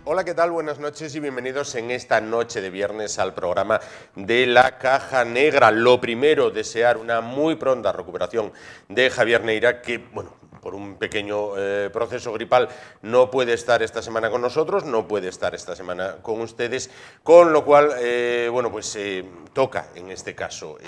Hola, ¿qué tal? Buenas noches y bienvenidos en esta noche de viernes al programa de La Caja Negra. Lo primero, desear una muy pronta recuperación de Javier Neira, que, bueno, por un pequeño proceso gripal no puede estar esta semana con nosotros, no puede estar esta semana con ustedes, con lo cual, bueno, pues toca en este caso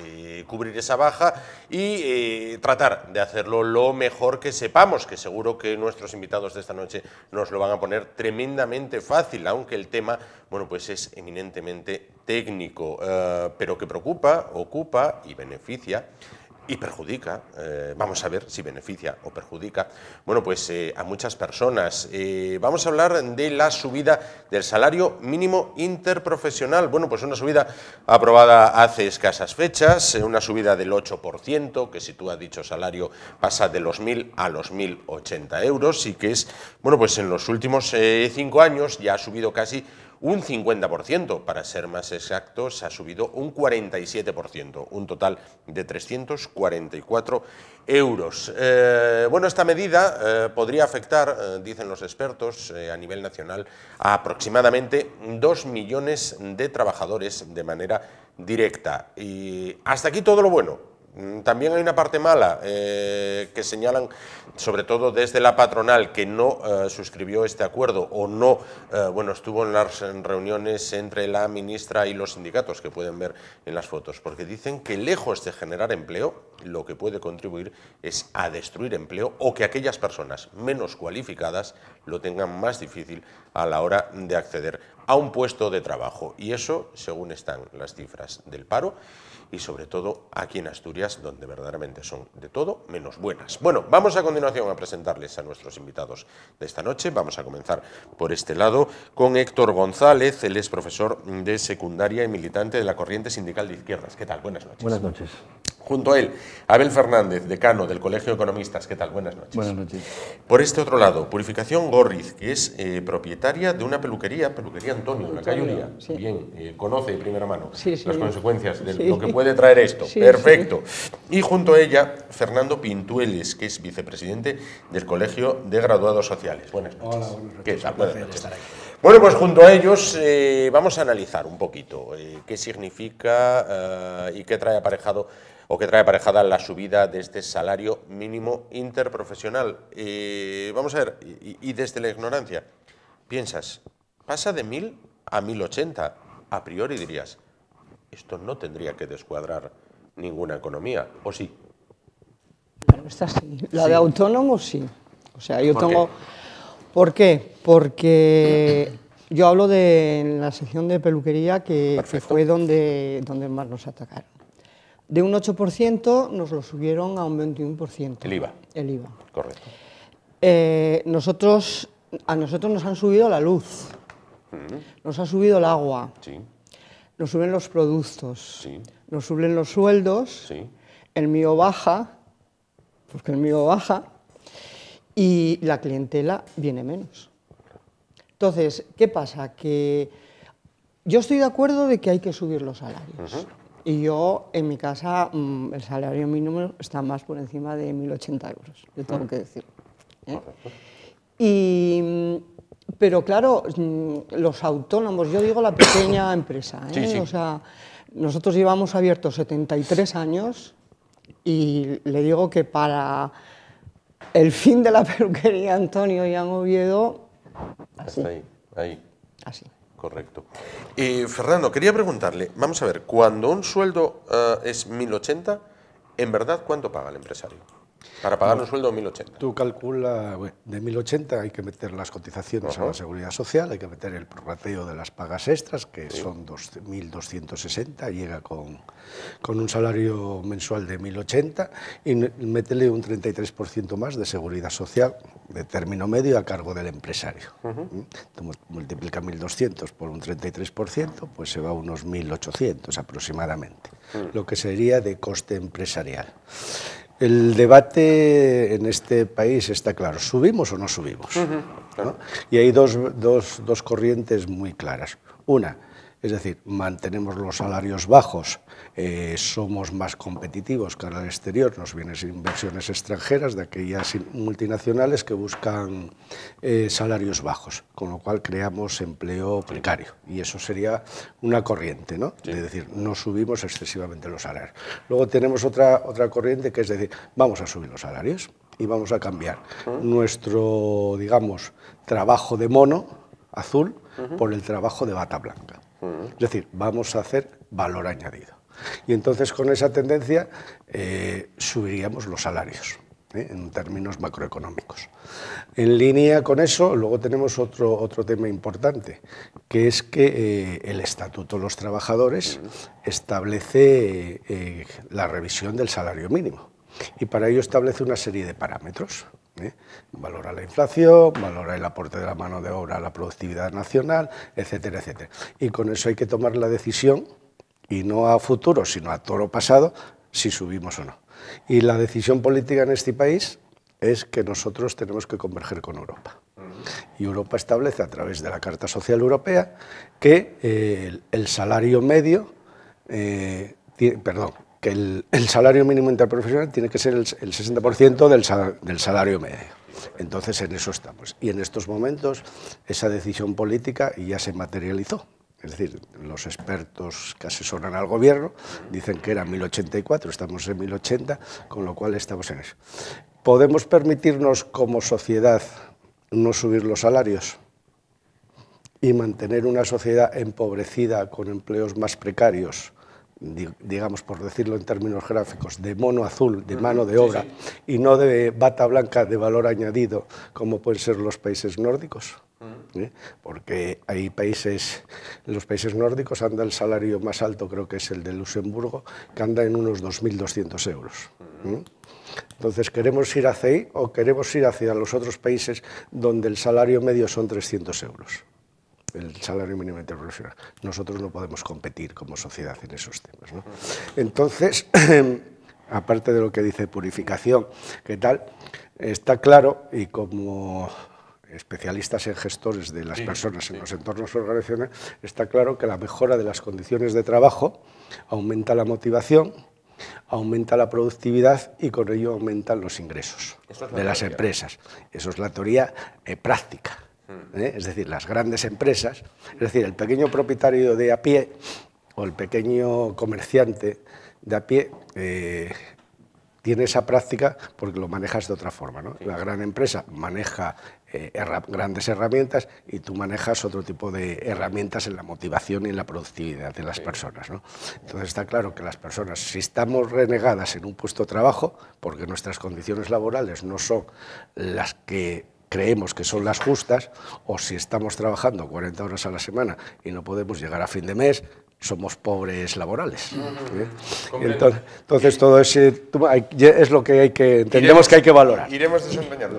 cubrir esa baja y tratar de hacerlo lo mejor que sepamos, que seguro que nuestros invitados de esta noche nos lo van a poner tremendamente fácil, aunque el tema, bueno, pues es eminentemente técnico, pero que preocupa, ocupa y beneficia y perjudica, vamos a ver si beneficia o perjudica, bueno, pues a muchas personas. Vamos a hablar de la subida del salario mínimo interprofesional. Bueno, pues una subida aprobada hace escasas fechas, una subida del 8%, que sitúa dicho salario, pasa de los 1.000 a los 1.080 euros y que es, bueno, pues en los últimos 5 años ya ha subido casi un 50%, para ser más exactos, ha subido un 47%, un total de 344 euros. Bueno, esta medida podría afectar, dicen los expertos, a nivel nacional, a aproximadamente 2 millones de trabajadores de manera directa. Y hasta aquí todo lo bueno. También hay una parte mala que señalan, sobre todo desde la patronal, que no suscribió este acuerdo o no, bueno, estuvo en las reuniones entre la ministra y los sindicatos, que pueden ver en las fotos, porque dicen que lejos de generar empleo, lo que puede contribuir es a destruir empleo o que aquellas personas menos cualificadas lo tengan más difícil a la hora de acceder a un puesto de trabajo. Y eso, según están las cifras del paro, y sobre todo aquí en Asturias, donde verdaderamente son de todo menos buenas. Bueno, vamos a continuación a presentarles a nuestros invitados de esta noche. Vamos a comenzar por este lado con Héctor González. Él es profesor de secundaria y militante de la Corriente Sindical de Izquierdas. ¿Qué tal? Buenas noches. Buenas noches. Junto a él, Abel Fernández, decano del Colegio de Economistas. ¿Qué tal? Buenas noches. Buenas noches. Por este otro lado, Purificación Gorriz, que es propietaria de una peluquería Antonio, en la calle Uría. Sí. Bien, conoce de primera mano Sí, sí, las consecuencias de sí. lo que puede traer esto. Sí, Perfecto. Sí. Y junto a ella, Fernando Pintueles, que es vicepresidente del Colegio de Graduados Sociales. Buenas noches. Hola, buenas noches. ¿Qué tal? Buenas noches. Estar aquí. Bueno, pues junto a ellos vamos a analizar un poquito qué significa y qué trae aparejado o qué trae aparejada la subida de este salario mínimo interprofesional. Vamos a ver, y desde la ignorancia, piensas, pasa de 1.000 a 1.080, a priori dirías, esto no tendría que descuadrar ninguna economía, ¿o sí? Bueno, esta sí. La de autónomos sí. O sea, yo tengo... ¿Por qué? Porque yo hablo de la sección de peluquería que fue donde más nos atacaron. De un 8% nos lo subieron a un 21%. El IVA. El IVA. Correcto. A nosotros nos han subido la luz, nos ha subido el agua, Sí, nos suben los productos, sí, nos suben los sueldos, sí. el mío baja, porque el mío baja, y la clientela viene menos. Entonces, ¿qué pasa? Que yo estoy de acuerdo de que hay que subir los salarios. Y yo, en mi casa, el salario mínimo está más por encima de 1.080 euros, yo tengo que decirlo. Pero claro, los autónomos, yo digo la pequeña empresa, Sí, sí. O sea, nosotros llevamos abiertos 73 años y le digo que para el fin de la peluquería Antonio y en Oviedo, así. Hasta ahí. Así. Correcto. Fernando, quería preguntarle, vamos a ver, cuando un sueldo es 1.080, ¿en verdad cuánto paga el empresario? Para pagar un sueldo de 1.080. Tú calculas, bueno, de 1.080 hay que meter las cotizaciones a la Seguridad Social, hay que meter el prorrateo de las pagas extras, que son 1.260, llega con un salario mensual de 1.080, y métele un 33% más de Seguridad Social, de término medio, a cargo del empresario. Entonces, multiplica 1.200 por un 33%, pues se va a unos 1.800 aproximadamente, lo que sería de coste empresarial. El debate en este país está claro, ¿subimos o no subimos? ¿No? Y hay dos corrientes muy claras. Una, Es decir, mantenemos los salarios bajos, somos más competitivos cara al exterior, nos vienen inversiones extranjeras de aquellas multinacionales que buscan salarios bajos, con lo cual creamos empleo precario. Y eso sería una corriente, ¿no? Sí. Es decir, no subimos excesivamente los salarios. Luego tenemos otra corriente que es decir, vamos a subir los salarios y vamos a cambiar nuestro, digamos, trabajo de mono azul por el trabajo de bata blanca. Es decir, vamos a hacer valor añadido. Y entonces con esa tendencia subiríamos los salarios, en términos macroeconómicos. En línea con eso, luego tenemos otro tema importante, que es que el Estatuto de los Trabajadores establece la revisión del salario mínimo. Y para ello establece una serie de parámetros. Valora la inflación, valora el aporte de la mano de obra a la productividad nacional, etcétera, etcétera. Y con eso hay que tomar la decisión, y no a futuro, sino a toro pasado, si subimos o no. Y la decisión política en este país es que nosotros tenemos que converger con Europa. Y Europa establece a través de la Carta Social Europea que el salario medio, que el salario mínimo interprofesional tiene que ser el 60% del salario medio. Entonces en eso estamos. Y en estos momentos esa decisión política ya se materializó. Es decir, los expertos que asesoran al gobierno dicen que era 1084, estamos en 1080, con lo cual estamos en eso. ¿Podemos permitirnos como sociedad no subir los salarios y mantener una sociedad empobrecida con empleos más precarios, digamos, por decirlo en términos gráficos, de mono azul, de mano de obra, y no de bata blanca de valor añadido, como pueden ser los países nórdicos? Porque hay países, en los países nórdicos anda el salario más alto, creo que es el de Luxemburgo, que anda en unos 2.200 euros. Entonces, ¿queremos ir hacia ahí o queremos ir hacia los otros países donde el salario medio son 300 euros? El salario mínimo interprofesional. Nosotros no podemos competir como sociedad en esos temas, ¿no? Entonces, aparte de lo que dice purificación, ¿qué tal? Está claro, y como especialistas en gestores de las personas en los entornos organizacionales, está claro que la mejora de las condiciones de trabajo aumenta la motivación, aumenta la productividad y con ello aumentan los ingresos de las empresas. Eso es la teoría práctica. Es decir, las grandes empresas, es decir, el pequeño propietario de a pie o el pequeño comerciante de a pie tiene esa práctica porque lo manejas de otra forma, ¿no? La gran empresa maneja grandes herramientas y tú manejas otro tipo de herramientas en la motivación y en la productividad de las personas, ¿no? Entonces está claro que las personas, si estamos renegadas en un puesto de trabajo, porque nuestras condiciones laborales no son las que creemos que son las justas, o si estamos trabajando 40 horas a la semana y no podemos llegar a fin de mes, somos pobres laborales. Entonces todo eso es lo que hay que, entendemos que hay que valorar. Iremos desentrañando.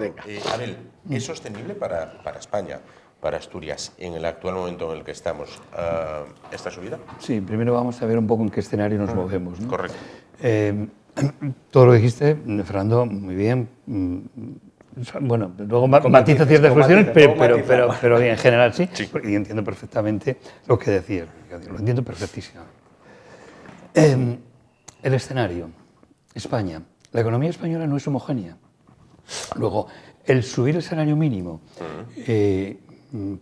Abel, ¿es sostenible para España, para Asturias, en el actual momento en el que estamos, esta subida? Sí, primero vamos a ver un poco en qué escenario nos movemos, ¿no? Correcto. Todo lo que dijiste, Fernando, muy bien. Bueno, luego matiza ciertas cuestiones, pero en general sí, y entiendo perfectamente lo que decías, lo entiendo perfectísimo. El escenario, España, la economía española no es homogénea. Luego, el subir el salario mínimo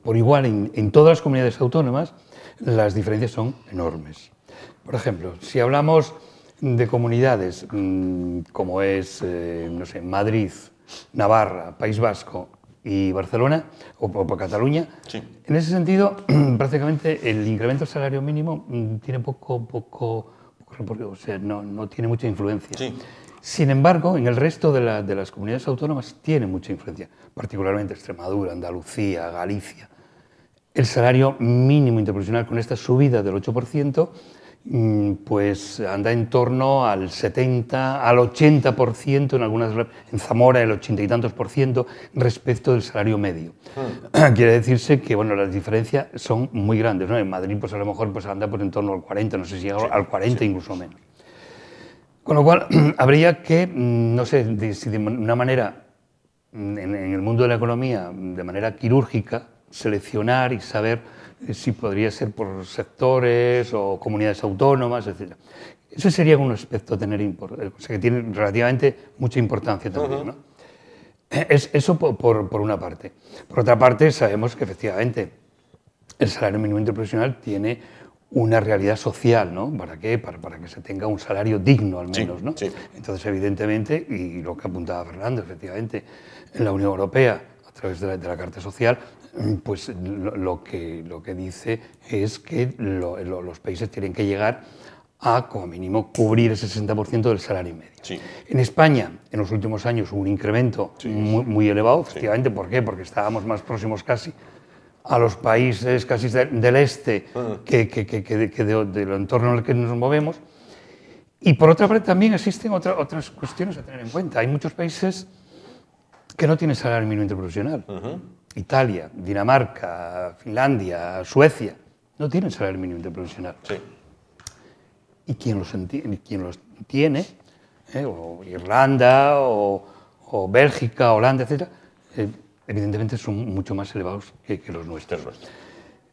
por igual en todas las comunidades autónomas, las diferencias son enormes. Por ejemplo, si hablamos de comunidades como es, no sé, Madrid, Navarra, País Vasco y Barcelona, o Cataluña, sí. En ese sentido, prácticamente el incremento del salario mínimo tiene poco, o sea, no tiene mucha influencia. Sí. Sin embargo, en el resto de las comunidades autónomas tiene mucha influencia, particularmente Extremadura, Andalucía, Galicia. El salario mínimo interprofesional con esta subida del 8%, pues anda en torno al 70, al 80% en algunas, en Zamora el 80 y tantos % respecto del salario medio. Quiere decirse que bueno, las diferencias son muy grandes, ¿no? En Madrid pues a lo mejor pues anda por en torno al 40, no sé si llega al 40 incluso menos. Con lo cual habría que, no sé, si de una manera, en el mundo de la economía, de manera quirúrgica, seleccionar y saber si podría ser por sectores o comunidades autónomas, etc. Ese sería un aspecto a tener que tiene relativamente mucha importancia también, ¿no? Eso por una parte. Por otra parte, sabemos que efectivamente el salario mínimo interprofesional tiene una realidad social, ¿no? ¿Para qué? Para que se tenga un salario digno, al menos, ¿no? Sí. Entonces, evidentemente, y lo que apuntaba Fernando, efectivamente, en la Unión Europea, a través de la Carta Social, pues lo que dice es que los países tienen que llegar a, como mínimo, cubrir el 60% del salario medio. Sí. En España, en los últimos años, hubo un incremento muy elevado, efectivamente. ¿Por qué? Porque estábamos más próximos casi a los países casi del este que del entorno en el que nos movemos. Y por otra parte también existen otras cuestiones a tener en cuenta. Hay muchos países que no tienen salario mínimo interprofesional. Italia, Dinamarca, Finlandia, Suecia, no tienen salario mínimo interprofesional. Sí. Y quien los tiene, o Irlanda, o Bélgica, Holanda, etc., evidentemente son mucho más elevados que los nuestros.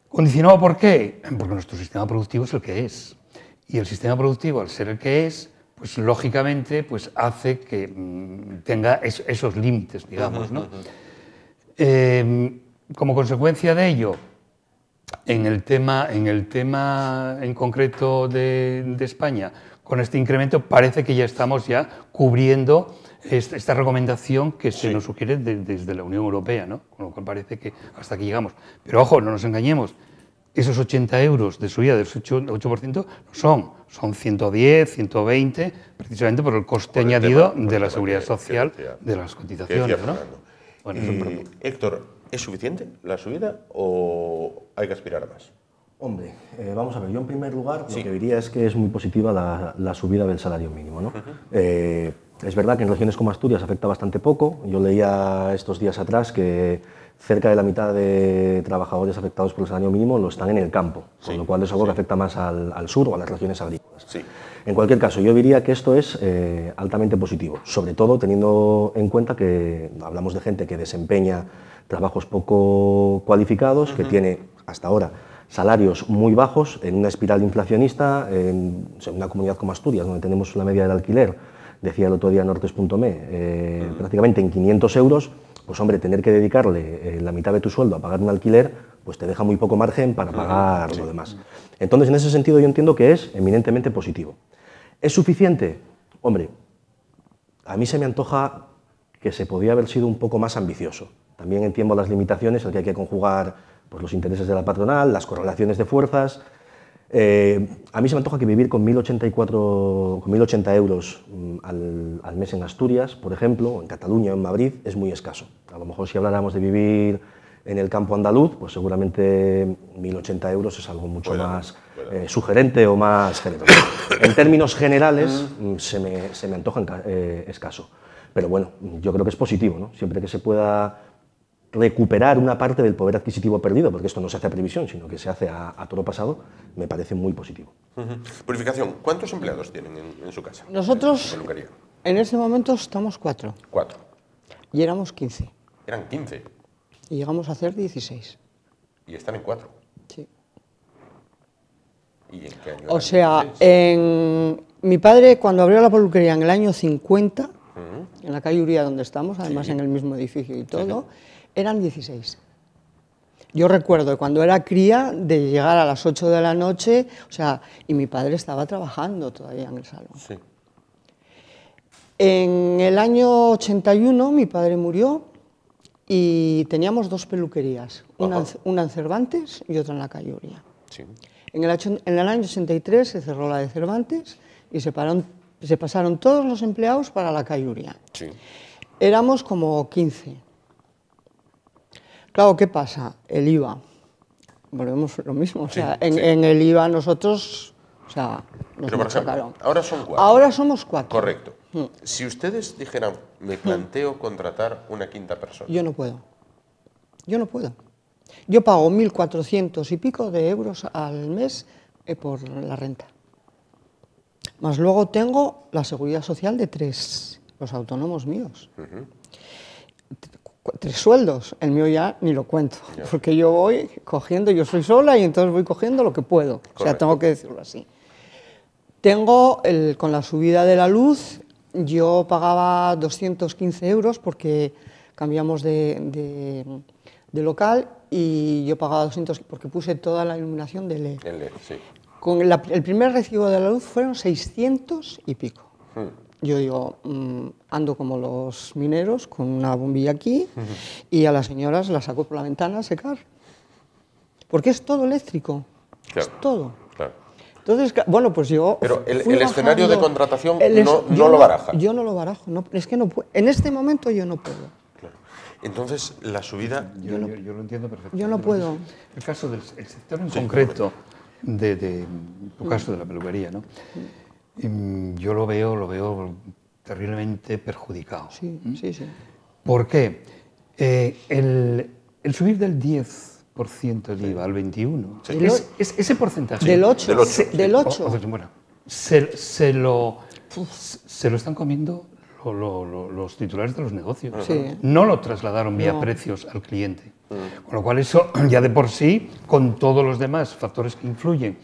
¿Condicionado por qué? Porque nuestro sistema productivo es el que es. Y el sistema productivo, al ser el que es, pues lógicamente pues hace que tenga esos límites, digamos, ¿no? Como consecuencia de ello, en el tema en concreto de España, con este incremento parece que ya estamos cubriendo esta recomendación que se nos sugiere desde la Unión Europea, ¿no? Con lo cual parece que hasta aquí llegamos. Pero ojo, no nos engañemos, esos 80 euros de subida del 8% son 110, 120, precisamente por el coste añadido de la seguridad social, de las cotizaciones, ¿no? Bueno, Héctor, ¿es suficiente la subida o hay que aspirar a más? Hombre, vamos a ver, yo en primer lugar lo que diría es que es muy positiva la subida del salario mínimo, ¿no? Es verdad que en regiones como Asturias afecta bastante poco. Yo leía estos días atrás que cerca de la mitad de trabajadores afectados por el salario mínimo lo están en el campo, con lo cual es algo que afecta más al sur o a las regiones agrícolas. Sí. En cualquier caso, yo diría que esto es altamente positivo, sobre todo teniendo en cuenta que hablamos de gente que desempeña trabajos poco cualificados, que tiene hasta ahora salarios muy bajos en una espiral inflacionista, en una comunidad como Asturias, donde tenemos una media del alquiler, decía el otro día Nortes.me, prácticamente en 500 euros, pues hombre, tener que dedicarle la mitad de tu sueldo a pagar un alquiler, pues te deja muy poco margen para pagar lo demás. Entonces, en ese sentido yo entiendo que es eminentemente positivo. ¿Es suficiente? Hombre, a mí se me antoja que se podía haber sido un poco más ambicioso. También entiendo las limitaciones, el que hay que conjugar pues, los intereses de la patronal, las correlaciones de fuerzas. A mí se me antoja que vivir con 1.080 euros al mes en Asturias, por ejemplo, en Cataluña o en Madrid, es muy escaso. A lo mejor si habláramos de vivir en el campo andaluz, pues seguramente 1.080 euros es algo mucho más sugerente o más generoso. En términos generales se me antoja escaso, pero bueno, yo creo que es positivo, ¿no? Siempre que se pueda recuperar una parte del poder adquisitivo perdido, porque esto no se hace a previsión, sino que se hace a toro pasado, me parece muy positivo. Purificación, ¿cuántos empleados tienen en su casa? Nosotros, en este momento, estamos 4. 4. Y éramos 15. Eran 15. Y llegamos a hacer 16. Y están en 4. Sí. ¿Y en qué año? O sea, mi padre, cuando abrió la peluquería en el año 50, en la calle Uría donde estamos, además en el mismo edificio y todo, eran 16. Yo recuerdo cuando era cría de llegar a las 8 de la noche, o sea, y mi padre estaba trabajando todavía en el salón. Sí. En el año 81 mi padre murió y teníamos 2 peluquerías, una en Cervantes y otra en la calle Uría. Sí. En el año 83 se cerró la de Cervantes y se pasaron todos los empleados para la calle Uría. Sí. Éramos como 15. Claro, ¿qué pasa? El IVA. Volvemos a lo mismo. O sea, en el IVA nosotros, o sea, nos Pero, por ejemplo, sacaron. ahora son 4. Ahora somos 4. Correcto. Si ustedes dijeran, me planteo contratar una quinta persona. Yo no puedo. Yo no puedo. Yo pago 1.400 y pico de euros al mes por la renta. Más luego tengo la seguridad social de 3, los autónomos míos. 3 sueldos, el mío ya ni lo cuento, porque yo voy cogiendo, yo soy sola y entonces voy cogiendo lo que puedo, o sea, tengo que decirlo así. Tengo, con la subida de la luz, yo pagaba 215 euros porque cambiamos de local y yo pagaba 200 porque puse toda la iluminación de LED. El LED, sí. Con el primer recibo de la luz fueron 600 y pico. Yo digo, ando como los mineros con una bombilla aquí y a las señoras las saco por la ventana a secar. Porque es todo eléctrico, Claro, es todo. claro. Entonces, bueno, pues yo... Pero el fui escenario de bajando. contratación Yo no lo baraja. Yo no lo barajo, no, es que no en este momento yo no puedo. Claro. Entonces, la subida... Yo lo entiendo perfectamente. Yo no puedo. El caso del sector en concreto, de tu caso de la peluquería, ¿no? Yo lo veo terriblemente perjudicado. Sí, sí, sí. ¿Por qué? El subir del 10% del IVA al 21%, ese porcentaje... Del 8. Del 8. Bueno, se lo están comiendo los titulares de los negocios. Sí. No lo trasladaron vía precios al cliente. Con lo cual eso ya de por sí, con todos los demás factores que influyen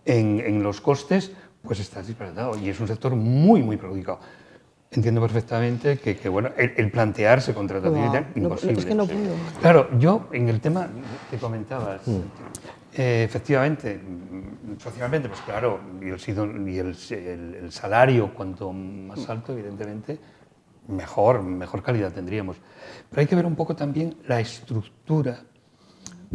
en los costes, pues está disparatado y es un sector muy, muy perjudicado. Entiendo perfectamente que bueno, el plantearse contratación es imposible. Es que no puedo. Claro, yo en el tema que comentabas, efectivamente, socialmente, pues claro, y el salario cuanto más alto, evidentemente, mejor calidad tendríamos. Pero hay que ver un poco también la estructura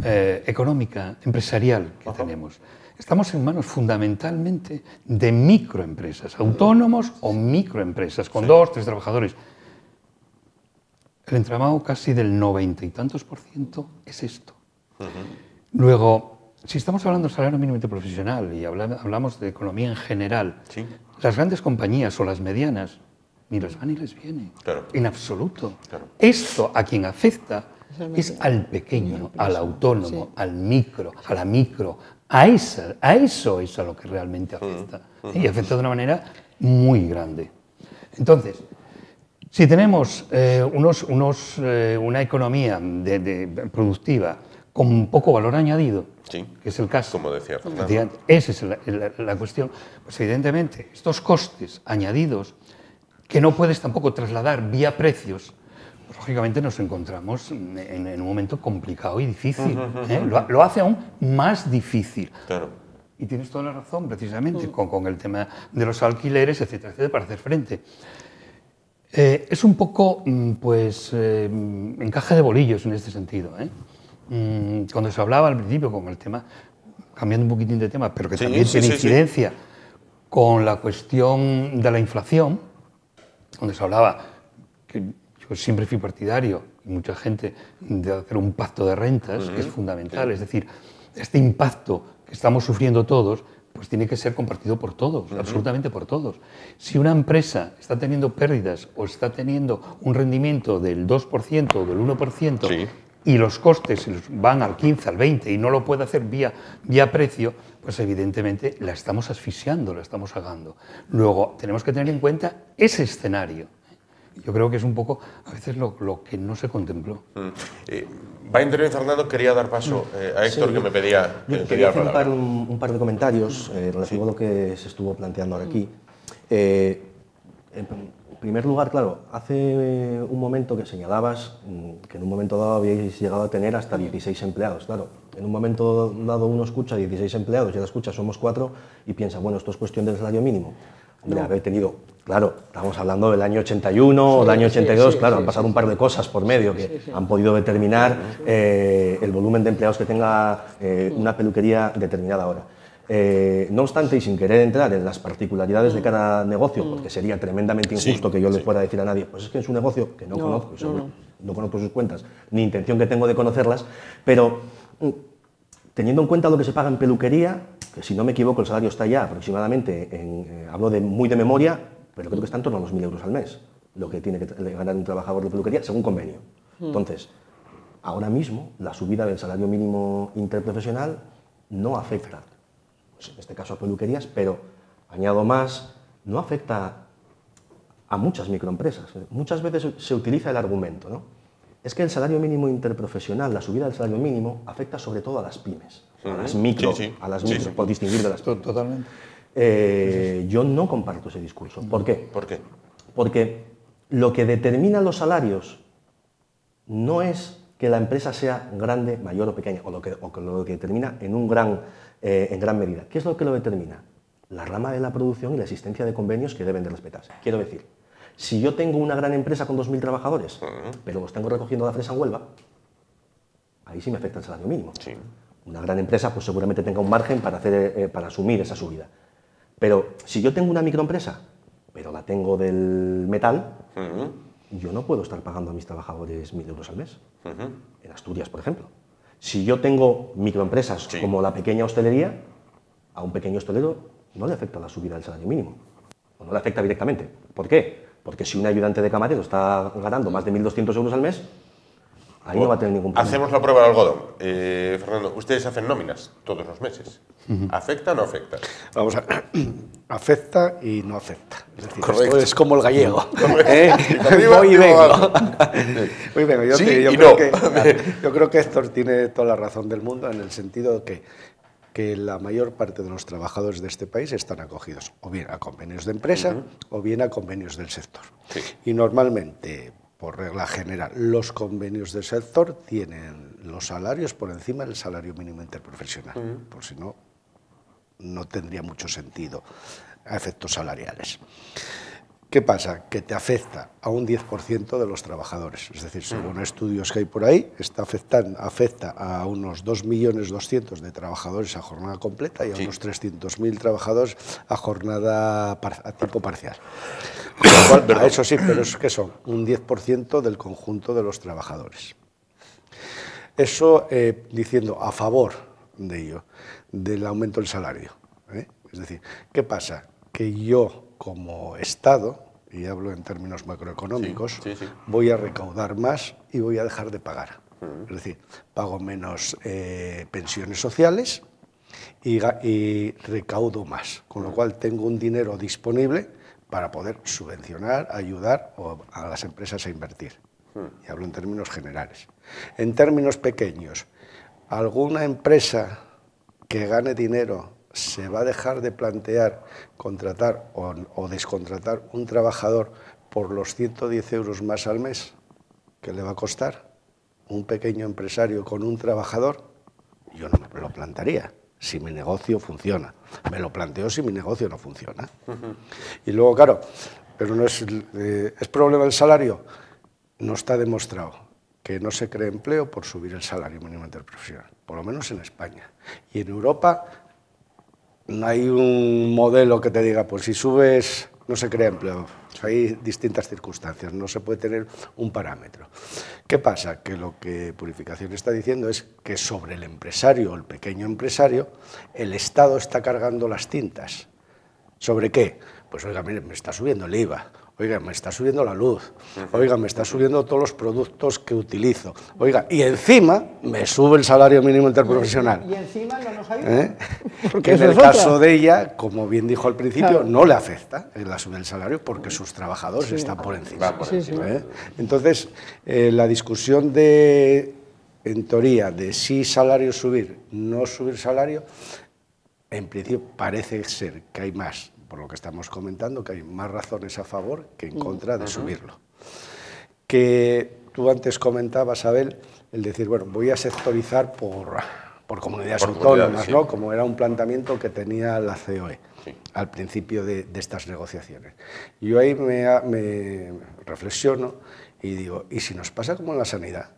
económica, empresarial que tenemos. Estamos en manos fundamentalmente de microempresas, autónomos o microempresas, con 2, 3 trabajadores. El entramado casi del 90 y tantos % es esto. Luego, si estamos hablando de salario mínimo interprofesional y hablamos de economía en general, las grandes compañías o las medianas ni les va ni les viene, en absoluto. Esto a quien afecta es al pequeño, al autónomo, al micro, a la micro, a eso es a lo que realmente afecta. Y afecta de una manera muy grande. Entonces, si tenemos una economía productiva con poco valor añadido, que es el caso, como decía Fernando, esa es la cuestión, pues evidentemente estos costes añadidos que no puedes tampoco trasladar vía precios, pues lógicamente nos encontramos en un momento complicado y difícil. Lo hace aún más difícil. Claro. Y tienes toda la razón, precisamente, con el tema de los alquileres, etcétera, etcétera, para hacer frente. Es un poco, pues, encaje de bolillos en este sentido. Cuando se hablaba al principio con el tema, cambiando un poquitín de tema, pero que también tiene incidencia con la cuestión de la inflación, donde se hablaba que yo siempre fui partidario, y mucha gente, de hacer un pacto de rentas, que es fundamental. Es decir, este impacto que estamos sufriendo todos, pues tiene que ser compartido por todos, absolutamente por todos. Si una empresa está teniendo pérdidas o está teniendo un rendimiento del 2% o del 1%, y los costes van al 15, al 20 y no lo puede hacer vía precio, pues evidentemente la estamos asfixiando, la estamos ahogando. Luego tenemos que tener en cuenta ese escenario. Yo creo que es un poco, a veces, lo que no se contempló. Va a intervenir Fernando, quería dar paso a Héctor, que me pedía Yo quería hacer un par de comentarios relativo a lo que se estuvo planteando ahora aquí. En primer lugar, claro, hace un momento que señalabas que en un momento dado habíais llegado a tener hasta 16 empleados. Claro, en un momento dado uno escucha 16 empleados y ahora escucha somos 4 y piensa, bueno, esto es cuestión del salario mínimo. Hombre, haber tenido, claro, estamos hablando del año 81 o del año 82, claro, han pasado un par de cosas por medio que han podido determinar el volumen de empleados que tenga una peluquería determinada ahora. No obstante, y sin querer entrar en las particularidades de cada negocio, porque sería tremendamente injusto que yo le pueda decir a nadie, pues es que es un negocio que no conozco, no conozco sus cuentas, ni intención que tengo de conocerlas, pero teniendo en cuenta lo que se paga en peluquería, que si no me equivoco el salario está ya aproximadamente, hablo muy de memoria, pero creo que está en torno a los 1.000 euros al mes, lo que tiene que ganar un trabajador de peluquería según convenio. Entonces, ahora mismo la subida del salario mínimo interprofesional no afecta, pues en este caso a peluquerías, pero añado más, no afecta a muchas microempresas. Muchas veces se utiliza el argumento, ¿no? Es que el salario mínimo interprofesional, la subida del salario mínimo, afecta sobre todo a las pymes, a las micro, por distinguir de las pymes. Totalmente. Yo no comparto ese discurso. ¿Por qué? ¿Por qué? Porque lo que determina los salarios no es que la empresa sea grande, mayor o pequeña, o lo que determina en gran medida. ¿Qué es lo que lo determina? La rama de la producción y la existencia de convenios que deben de respetarse. Quiero decir, si yo tengo una gran empresa con 2.000 trabajadores, pero los tengo recogiendo la fresa en Huelva, ahí sí me afecta el salario mínimo. Sí. Una gran empresa pues seguramente tenga un margen para asumir esa subida. Pero si yo tengo una microempresa, pero la tengo del metal, yo no puedo estar pagando a mis trabajadores 1.000 euros al mes. En Asturias, por ejemplo. Si yo tengo microempresas como la pequeña hostelería, a un pequeño hostelero no le afecta la subida del salario mínimo. O no le afecta directamente. ¿Por qué? Porque si un ayudante de camarero está ganando más de 1.200 euros al mes, ahí no va a tener ningún problema. Hacemos la prueba del algodón. Fernando, ustedes hacen nóminas todos los meses. ¿Afecta o no afecta? Vamos a ver. Afecta y no afecta. Es decir, esto es como el gallego. Voy y vengo. Voy y vengo. Yo creo que Héctor tiene toda la razón del mundo en el sentido de que la mayor parte de los trabajadores de este país están acogidos o bien a convenios de empresa o bien a convenios del sector. Sí. Y normalmente, por regla general, los convenios del sector tienen los salarios por encima del salario mínimo interprofesional, por si no, no tendría mucho sentido a efectos salariales. ¿Qué pasa? Que te afecta a un 10% de los trabajadores. Es decir, según estudios que hay por ahí, afecta a unos 2.200.000 de trabajadores a jornada completa y a unos 300.000 trabajadores a tiempo parcial. Cual, eso sí, pero es que son un 10% del conjunto de los trabajadores. Eso diciendo a favor de ello, del aumento del salario. Es decir, ¿qué pasa? Que yo, como Estado, y hablo en términos macroeconómicos, voy a recaudar más y voy a dejar de pagar. Es decir, pago menos pensiones sociales y recaudo más, con lo cual tengo un dinero disponible para poder subvencionar, ayudar a las empresas a invertir. Y hablo en términos generales. En términos pequeños, ¿alguna empresa que gane dinero se va a dejar de plantear contratar o descontratar un trabajador por los 110 euros más al mes que le va a costar un pequeño empresario con un trabajador? Yo no me lo plantearía si mi negocio funciona. Me lo planteo si mi negocio no funciona. Y luego, claro, pero no es problema del salario. No está demostrado que no se cree empleo por subir el salario mínimo interprofesional, por lo menos en España. Y en Europa no hay un modelo que te diga, pues si subes no se crea empleo. Hay distintas circunstancias, no se puede tener un parámetro. ¿Qué pasa? Que lo que Purificación está diciendo es que sobre el empresario o el pequeño empresario el Estado está cargando las tintas. ¿Sobre qué? Pues oiga, mire, me está subiendo el IVA. Oiga, me está subiendo la luz, oiga, me está subiendo todos los productos que utilizo, oiga, y encima me sube el salario mínimo interprofesional. Y encima no nos ayuda. Porque en el caso de ella, como bien dijo al principio, no le afecta la subida del salario porque sus trabajadores están por encima. Entonces, la discusión en teoría, de si salario subir, no subir salario, en principio parece ser que hay más, por lo que estamos comentando, que hay más razones a favor que en contra de subirlo. Que tú antes comentabas, Abel, el decir, bueno, voy a sectorizar por comunidades autónomas, ¿no? Como era un planteamiento que tenía la COE al principio de estas negociaciones. Yo ahí me reflexiono y digo, ¿y si nos pasa como en la sanidad?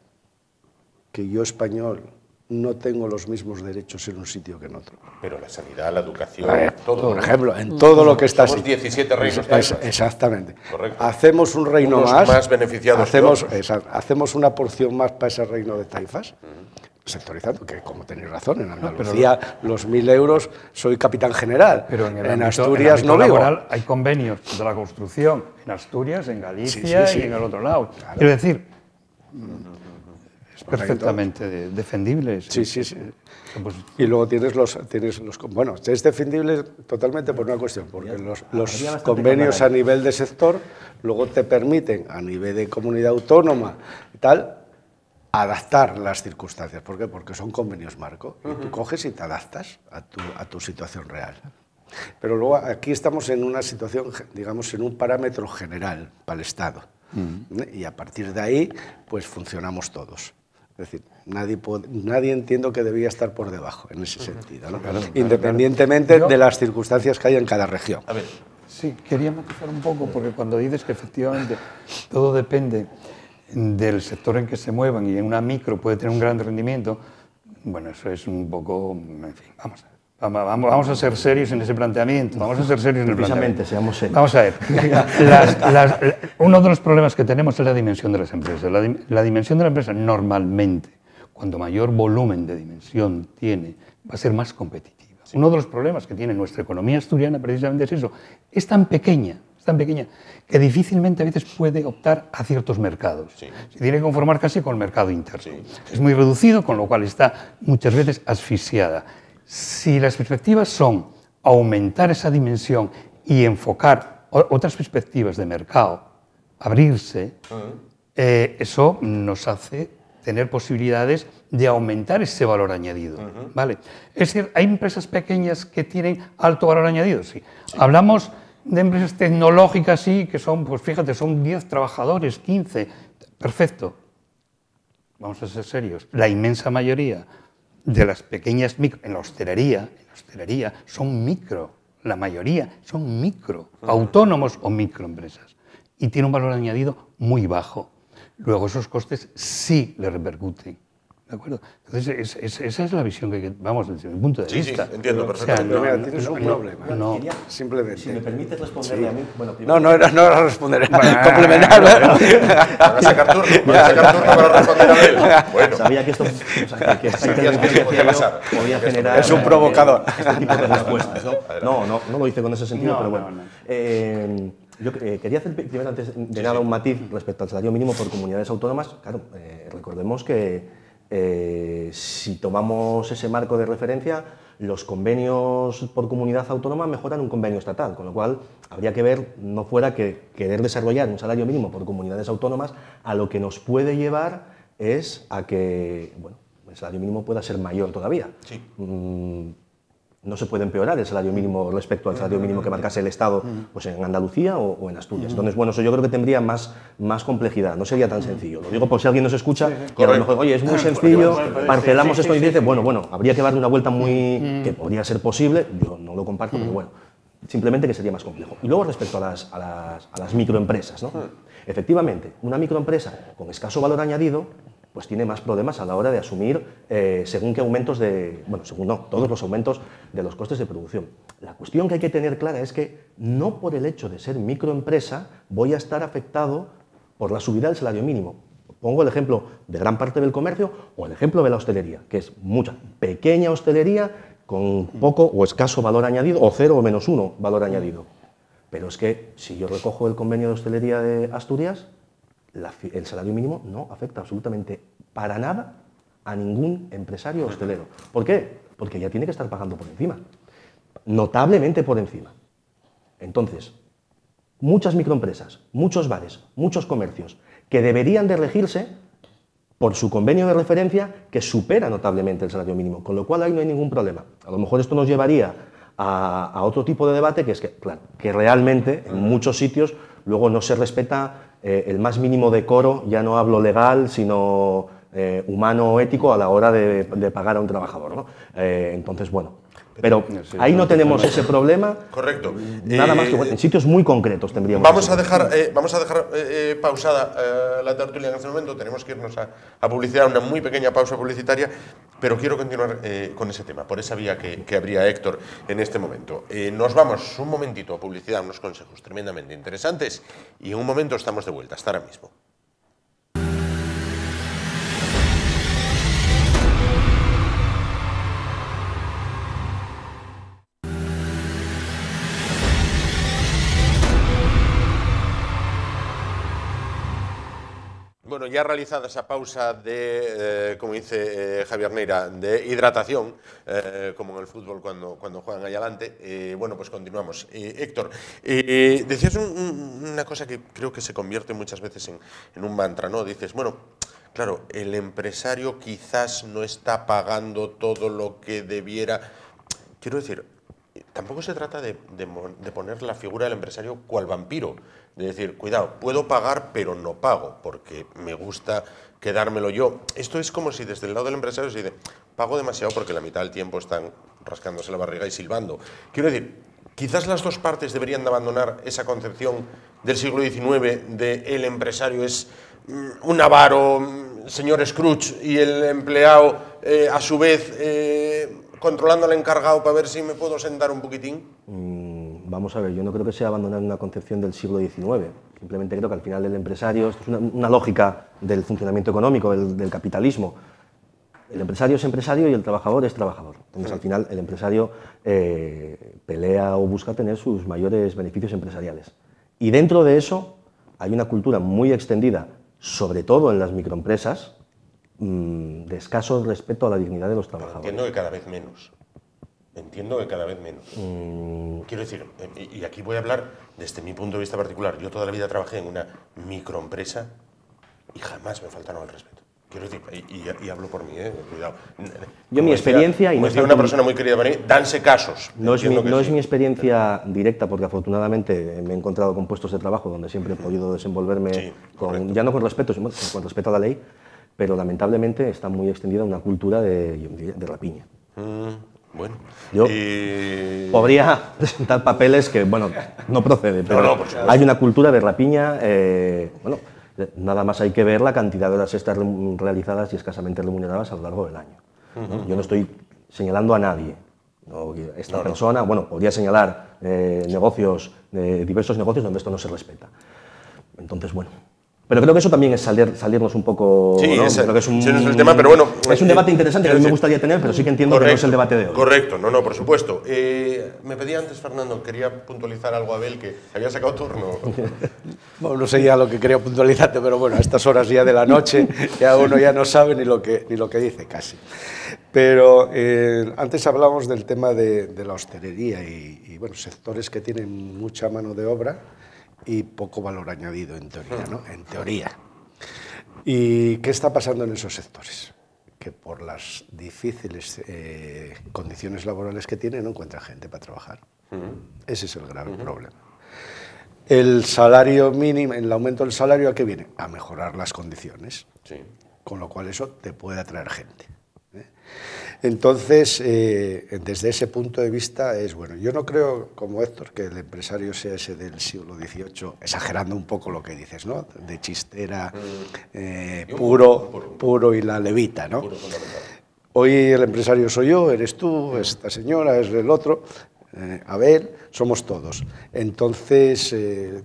Que yo, español, no tengo los mismos derechos en un sitio que en otro. Pero la sanidad, la educación, todo. Por ejemplo, en todo lo que está así. Somos 17 reinos taifas. Exactamente. Correcto. Hacemos un reino unos más beneficiados hacemos una porción más para ese reino de taifas, sectorizando, que como tenéis razón, en Andalucía los 1.000 euros soy capitán general. Pero en Asturias no laboral hay convenios de la construcción en Asturias, en Galicia y en el otro lado. Claro. Quiero decir, perfectamente defendible. Sí. Y luego tienes los bueno, es defendible totalmente por una cuestión, porque los convenios a nivel de sector luego te permiten, a nivel de comunidad autónoma y tal, adaptar las circunstancias. ¿Por qué? Porque son convenios marco y tú coges y te adaptas a tu situación real. Pero luego aquí estamos en una situación, digamos, en un parámetro general para el Estado. Y a partir de ahí, pues funcionamos todos. Es decir, nadie entiendo que debía estar por debajo en ese sentido, ¿no? Independientemente de las circunstancias que hay en cada región. A ver. Sí, quería matizar un poco, porque cuando dices que efectivamente todo depende del sector en que se muevan y en una micro puede tener un gran rendimiento, bueno, eso es un poco, en fin, vamos a ser serios en ese planteamiento, Precisamente, seamos serios. Vamos a ver, uno de los problemas que tenemos es la dimensión de las empresas. La dimensión de la empresa normalmente, cuando mayor volumen de dimensión tiene, va a ser más competitiva. Sí. Uno de los problemas que tiene nuestra economía asturiana precisamente es eso, es tan pequeña, que difícilmente a veces puede optar a ciertos mercados. Sí. Se tiene que conformar casi con el mercado interno. Sí. Es muy reducido, con lo cual está muchas veces asfixiada. Si las perspectivas son aumentar esa dimensión y enfocar otras perspectivas de mercado, abrirse, eso nos hace tener posibilidades de aumentar ese valor añadido. ¿Vale? Es decir, hay empresas pequeñas que tienen alto valor añadido, sí. Hablamos de empresas tecnológicas, sí, que son, pues fíjate, son 10 trabajadores, 15, perfecto. Vamos a ser serios. La inmensa mayoría de las pequeñas micro, en la hostelería son micro, la mayoría son micro, autónomos o microempresas, y tiene un valor añadido muy bajo. Luego esos costes sí le repercuten, ¿de acuerdo? Entonces esa es la visión que vamos, desde mi punto de vista. Sí, entiendo perfectamente. O sea, tienes un problema. No, simplemente. Si me permites responderle a mí, bueno, no era responder, era complementar. Van a sacar turno para responder a él. Bueno. Sabía que esto, que esta intervención que hacía yo podía generar... Es un provocador. Este tipo de respuestas, ¿no? No lo hice con ese sentido, pero bueno. Yo quería hacer primero, antes de nada, un matiz respecto al salario mínimo por comunidades autónomas. Claro, recordemos que si tomamos ese marco de referencia, los convenios por comunidad autónoma mejoran un convenio estatal, con lo cual habría que ver, no fuera que querer desarrollar un salario mínimo por comunidades autónomas, a lo que nos puede llevar es a que, bueno, el salario mínimo pueda ser mayor todavía. Sí. No se puede empeorar el salario mínimo respecto al salario mínimo que marcase el Estado, pues en Andalucía o en Asturias. Entonces, bueno, eso yo creo que tendría más complejidad, no sería tan sencillo. Lo digo por si alguien nos escucha y a lo mejor, oye, es muy sencillo, parcelamos esto y dice, bueno, habría que darle una vuelta que podría ser posible, yo no lo comparto, pero bueno, simplemente que sería más complejo. Y luego respecto a las microempresas, ¿no? Efectivamente, una microempresa con escaso valor añadido pues tiene más problemas a la hora de asumir según qué aumentos todos los aumentos de los costes de producción. La cuestión que hay que tener clara es que no por el hecho de ser microempresa voy a estar afectado por la subida del salario mínimo. Pongo el ejemplo de gran parte del comercio o el ejemplo de la hostelería, que es mucha pequeña hostelería con poco o escaso valor añadido, o 0 o -1 valor añadido. Pero es que si yo recojo el convenio de hostelería de Asturias, el salario mínimo no afecta absolutamente para nada a ningún empresario hostelero. ¿Por qué? Porque ya tiene que estar pagando por encima, notablemente por encima. Entonces, muchas microempresas, muchos bares, muchos comercios que deberían de regirse por su convenio de referencia que supera notablemente el salario mínimo, con lo cual ahí no hay ningún problema. A lo mejor esto nos llevaría a otro tipo de debate, que es que, claro, que realmente en muchos sitios luego no se respeta el más mínimo decoro, ya no hablo legal, sino humano o ético a la hora de pagar a un trabajador, ¿no? Entonces, bueno, pero ahí no tenemos ese problema. Correcto. Nada más que en sitios muy concretos tendríamos. Vamos a dejar pausada la tertulia en este momento. Tenemos que irnos a publicidad, una muy pequeña pausa publicitaria, pero quiero continuar con ese tema, por esa vía que abría Héctor en este momento. Nos vamos un momentito a publicidad, unos consejos tremendamente interesantes, y en un momento estamos de vuelta. Hasta ahora mismo. Bueno, ya realizada esa pausa de, como dice Javier Neira, de hidratación, como en el fútbol cuando juegan ahí adelante, bueno, pues continuamos. Héctor, decías una cosa que creo que se convierte muchas veces en un mantra, ¿no? Dices, bueno, claro, el empresario quizás no está pagando todo lo que debiera. Quiero decir, tampoco se trata de poner la figura del empresario cual vampiro, de decir, cuidado, puedo pagar pero no pago, porque me gusta quedármelo yo. Esto es como si desde el lado del empresario se dice, pago demasiado porque la mitad del tiempo están rascándose la barriga y silbando. Quiero decir, quizás las dos partes deberían de abandonar esa concepción del siglo XIX de el empresario es un avaro, señor Scrooge, y el empleado a su vez controlando al encargado para ver si me puedo sentar un poquitín. Vamos a ver, yo no creo que sea abandonar una concepción del siglo XIX. Simplemente creo que al final el empresario, esto es una lógica del funcionamiento económico, del capitalismo. El empresario es empresario y el trabajador es trabajador. Entonces, al final, el empresario pelea o busca tener sus mayores beneficios empresariales. Y dentro de eso hay una cultura muy extendida, sobre todo en las microempresas, de escaso respeto a la dignidad de los trabajadores. Entiendo que cada vez menos. Entiendo que cada vez menos. Quiero decir, y aquí voy a hablar desde mi punto de vista particular. Yo toda la vida trabajé en una microempresa y jamás me faltaron al respeto. Quiero decir, y hablo por mí, cuidado. Yo mi experiencia... y no decía una persona muy querida para mí, danse casos. No es mi experiencia directa, porque afortunadamente me he encontrado con puestos de trabajo donde siempre he podido desenvolverme, ya no con respeto, sino con respeto a la ley, pero lamentablemente está muy extendida una cultura de rapiña. Bueno, yo podría presentar papeles que, bueno, no procede, pero hay una cultura de rapiña, bueno, nada más hay que ver la cantidad de horas extras realizadas y escasamente remuneradas a lo largo del año, ¿no? Yo no estoy señalando a nadie, ¿no? Esta persona, bueno, podría señalar negocios, diversos negocios donde esto no se respeta. Entonces, bueno. Pero creo que eso también es salirnos un poco... Sí, ¿no? ese Creo que es no es el tema, pero bueno... Es un debate interesante que a mí me gustaría tener, pero sí que entiendo que no es el debate de hoy. Correcto, no, por supuesto. Me pedía antes, Fernando, quería puntualizar algo a Abel, que había sacado turno. Bueno, no sé ya lo que quería puntualizarte, pero bueno, a estas horas ya de la noche ya uno ya no sabe ni lo que dice casi. Pero antes hablábamos del tema de la hostelería y bueno, sectores que tienen mucha mano de obra y poco valor añadido en teoría, ¿no? En teoría. ¿Y qué está pasando en esos sectores? Que por las difíciles condiciones laborales que tienen no encuentran gente para trabajar. Ese es el grave problema. El salario mínimo, el aumento del salario, ¿a qué viene? A mejorar las condiciones. Sí. Con lo cual eso te puede atraer gente. Entonces, desde ese punto de vista es bueno. Yo no creo, como Héctor, que el empresario sea ese del siglo XVIII, exagerando un poco lo que dices, ¿no? De chistera, puro y la levita, ¿no? Hoy el empresario soy yo, eres tú, esta señora, es el otro, Abel, somos todos. Entonces,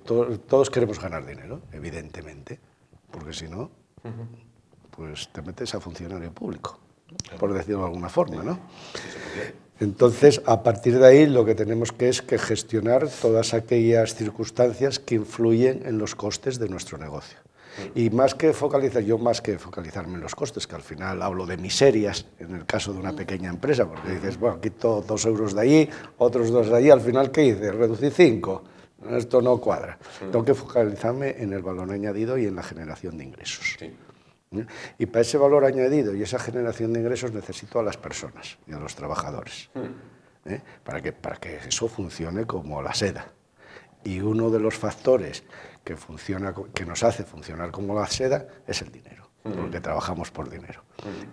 todos queremos ganar dinero, evidentemente, porque si no, pues te metes a funcionario público, por decirlo de alguna forma, ¿no? Entonces, a partir de ahí, lo que tenemos que es que gestionar todas aquellas circunstancias que influyen en los costes de nuestro negocio. Y más que focalizarme en los costes, que al final hablo de miserias en el caso de una pequeña empresa, porque dices, bueno, quito 2 euros de allí, otros 2 de allí, al final, ¿qué hice? Reducí 5. Esto no cuadra. Tengo que focalizarme en el valor añadido y en la generación de ingresos. Sí. Y para ese valor añadido y esa generación de ingresos necesito a las personas y a los trabajadores, para que eso funcione como la seda. Y uno de los factores que nos hace funcionar como la seda es el dinero, porque trabajamos por dinero.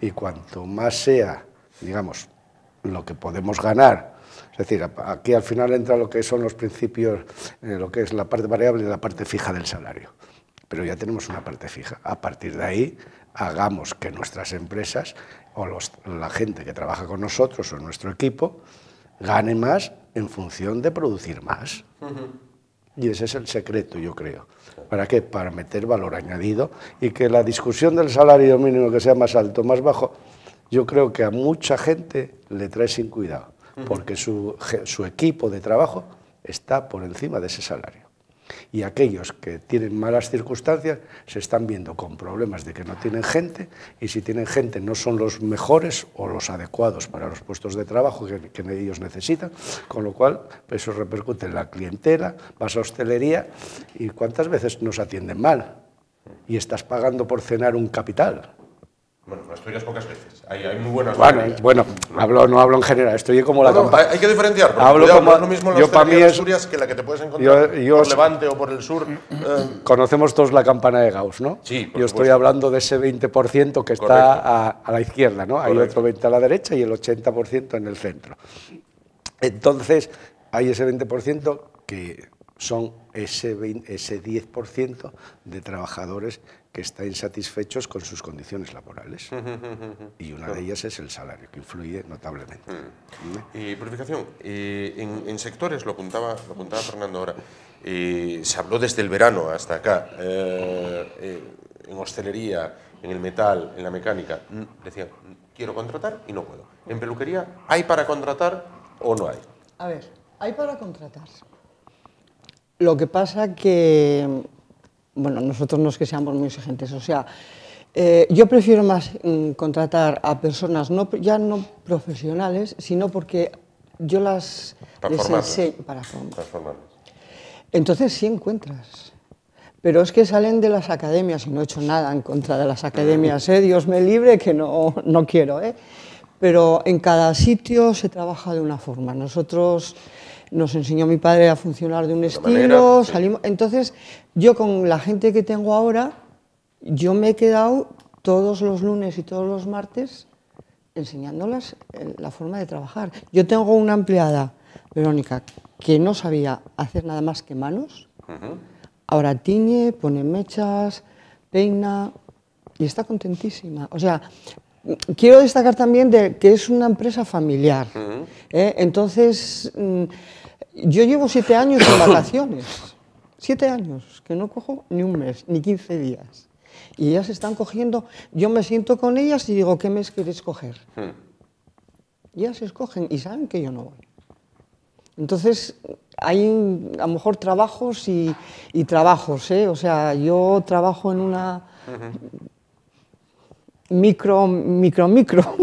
Y cuanto más sea, digamos, lo que podemos ganar, es decir, aquí al final entra lo que son los principios, lo que es la parte variable y la parte fija del salario. Pero ya tenemos una parte fija. A partir de ahí, hagamos que nuestras empresas o la gente que trabaja con nosotros o nuestro equipo gane más en función de producir más. Y ese es el secreto, yo creo. ¿Para qué? Para meter valor añadido y que la discusión del salario mínimo, que sea más alto o más bajo, yo creo que a mucha gente le trae sin cuidado, porque su equipo de trabajo está por encima de ese salario. Y aquellos que tienen malas circunstancias se están viendo con problemas de que no tienen gente, y si tienen gente no son los mejores o los adecuados para los puestos de trabajo que ellos necesitan, con lo cual eso repercute en la clientela, vas a hostelería y ¿cuántas veces nos atienden mal? y estás pagando por cenar un capital. Bueno, en Asturias pocas veces. Hay muy buenas. Bueno, no hablo en general. Estoy como la campaña. Hay que diferenciar. Porque Hablo cuidado, como, no es lo mismo la hostelería de Asturias que la que te puedes encontrar por Levante o por el sur. Conocemos todos la campana de Gauss, ¿no? Sí, por Yo estoy hablando de ese 20% que está a la izquierda, ¿no? Hay otro 20% a la derecha y el 80% en el centro. Entonces, hay ese 20% que son ese 10% de trabajadores que están insatisfechos con sus condiciones laborales. Y una de ellas es el salario, que influye notablemente. Y purificación, en sectores, lo apuntaba Fernando ahora, se habló desde el verano hasta acá, en hostelería, en el metal, en la mecánica, decían, quiero contratar y no puedo. En peluquería, ¿hay para contratar o no hay? A ver, hay para contratar. Lo que pasa que, bueno, nosotros no es que seamos muy exigentes, o sea, yo prefiero más contratar a personas ya no profesionales, sino porque yo les enseño para formarlas. Entonces sí encuentras, pero es que salen de las academias, y no he hecho nada en contra de las academias, Dios me libre, que no quiero, pero en cada sitio se trabaja de una forma. Nosotros nos enseñó mi padre a funcionar de un estilo, salimos. Entonces, yo con la gente que tengo ahora, yo me he quedado todos los lunes y todos los martes enseñándolas la forma de trabajar. Yo tengo una empleada, Verónica, que no sabía hacer nada más que manos. Ahora tiñe, pone mechas, peina y está contentísima. O sea, quiero destacar también que es una empresa familiar. Entonces, yo llevo 7 años en vacaciones. 7 años, que no cojo ni un mes, ni 15 días. Y ellas están cogiendo, yo me siento con ellas y digo, ¿qué mes queréis coger? Y ellas escogen y saben que yo no voy. Entonces, hay a lo mejor trabajos y trabajos, O sea, yo trabajo en una micro. Claro.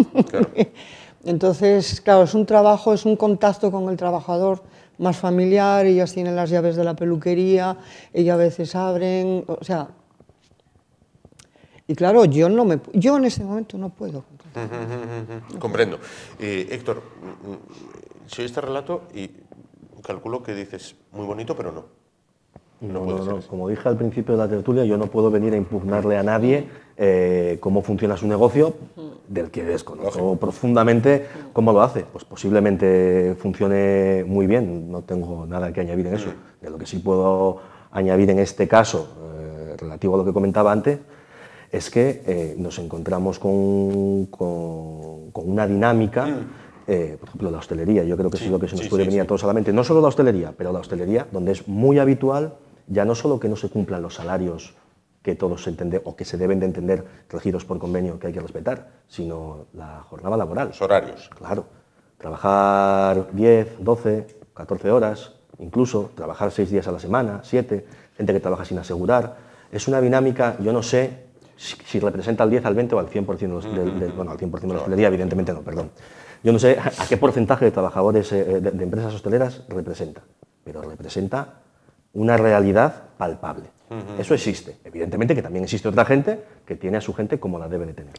Entonces, claro, es un trabajo, es un contacto con el trabajador más familiar, ellas tienen las llaves de la peluquería, ellas a veces abren, o sea... Y claro, yo en este momento no puedo. Comprendo. Héctor, soy este relato y calculo que dices muy bonito, pero no. No, como dije al principio de la tertulia, yo no puedo venir a impugnarle a nadie cómo funciona su negocio, del que desconozco profundamente cómo lo hace. Pues posiblemente funcione muy bien, no tengo nada que añadir en eso. De lo que sí puedo añadir en este caso, relativo a lo que comentaba antes, es que nos encontramos con una dinámica, por ejemplo, la hostelería. Yo creo que eso es lo que se nos puede venir a todos a la mente. No solo la hostelería, pero la hostelería, donde es muy habitual ya no solo que no se cumplan los salarios que todos se entienden o que se deben de entender regidos por convenio que hay que respetar, sino la jornada laboral. Los horarios. Claro. Trabajar 10, 12, 14 horas, incluso trabajar 6 días a la semana, 7, gente que trabaja sin asegurar. Es una dinámica, yo no sé si representa al 10, al 20 o al 100% bueno, al 100% de la hostelería, evidentemente no, perdón. Yo no sé a qué porcentaje de trabajadores de empresas hosteleras representa, pero representa una realidad palpable. Eso existe. Evidentemente que también existe otra gente que tiene a su gente como la debe de tener.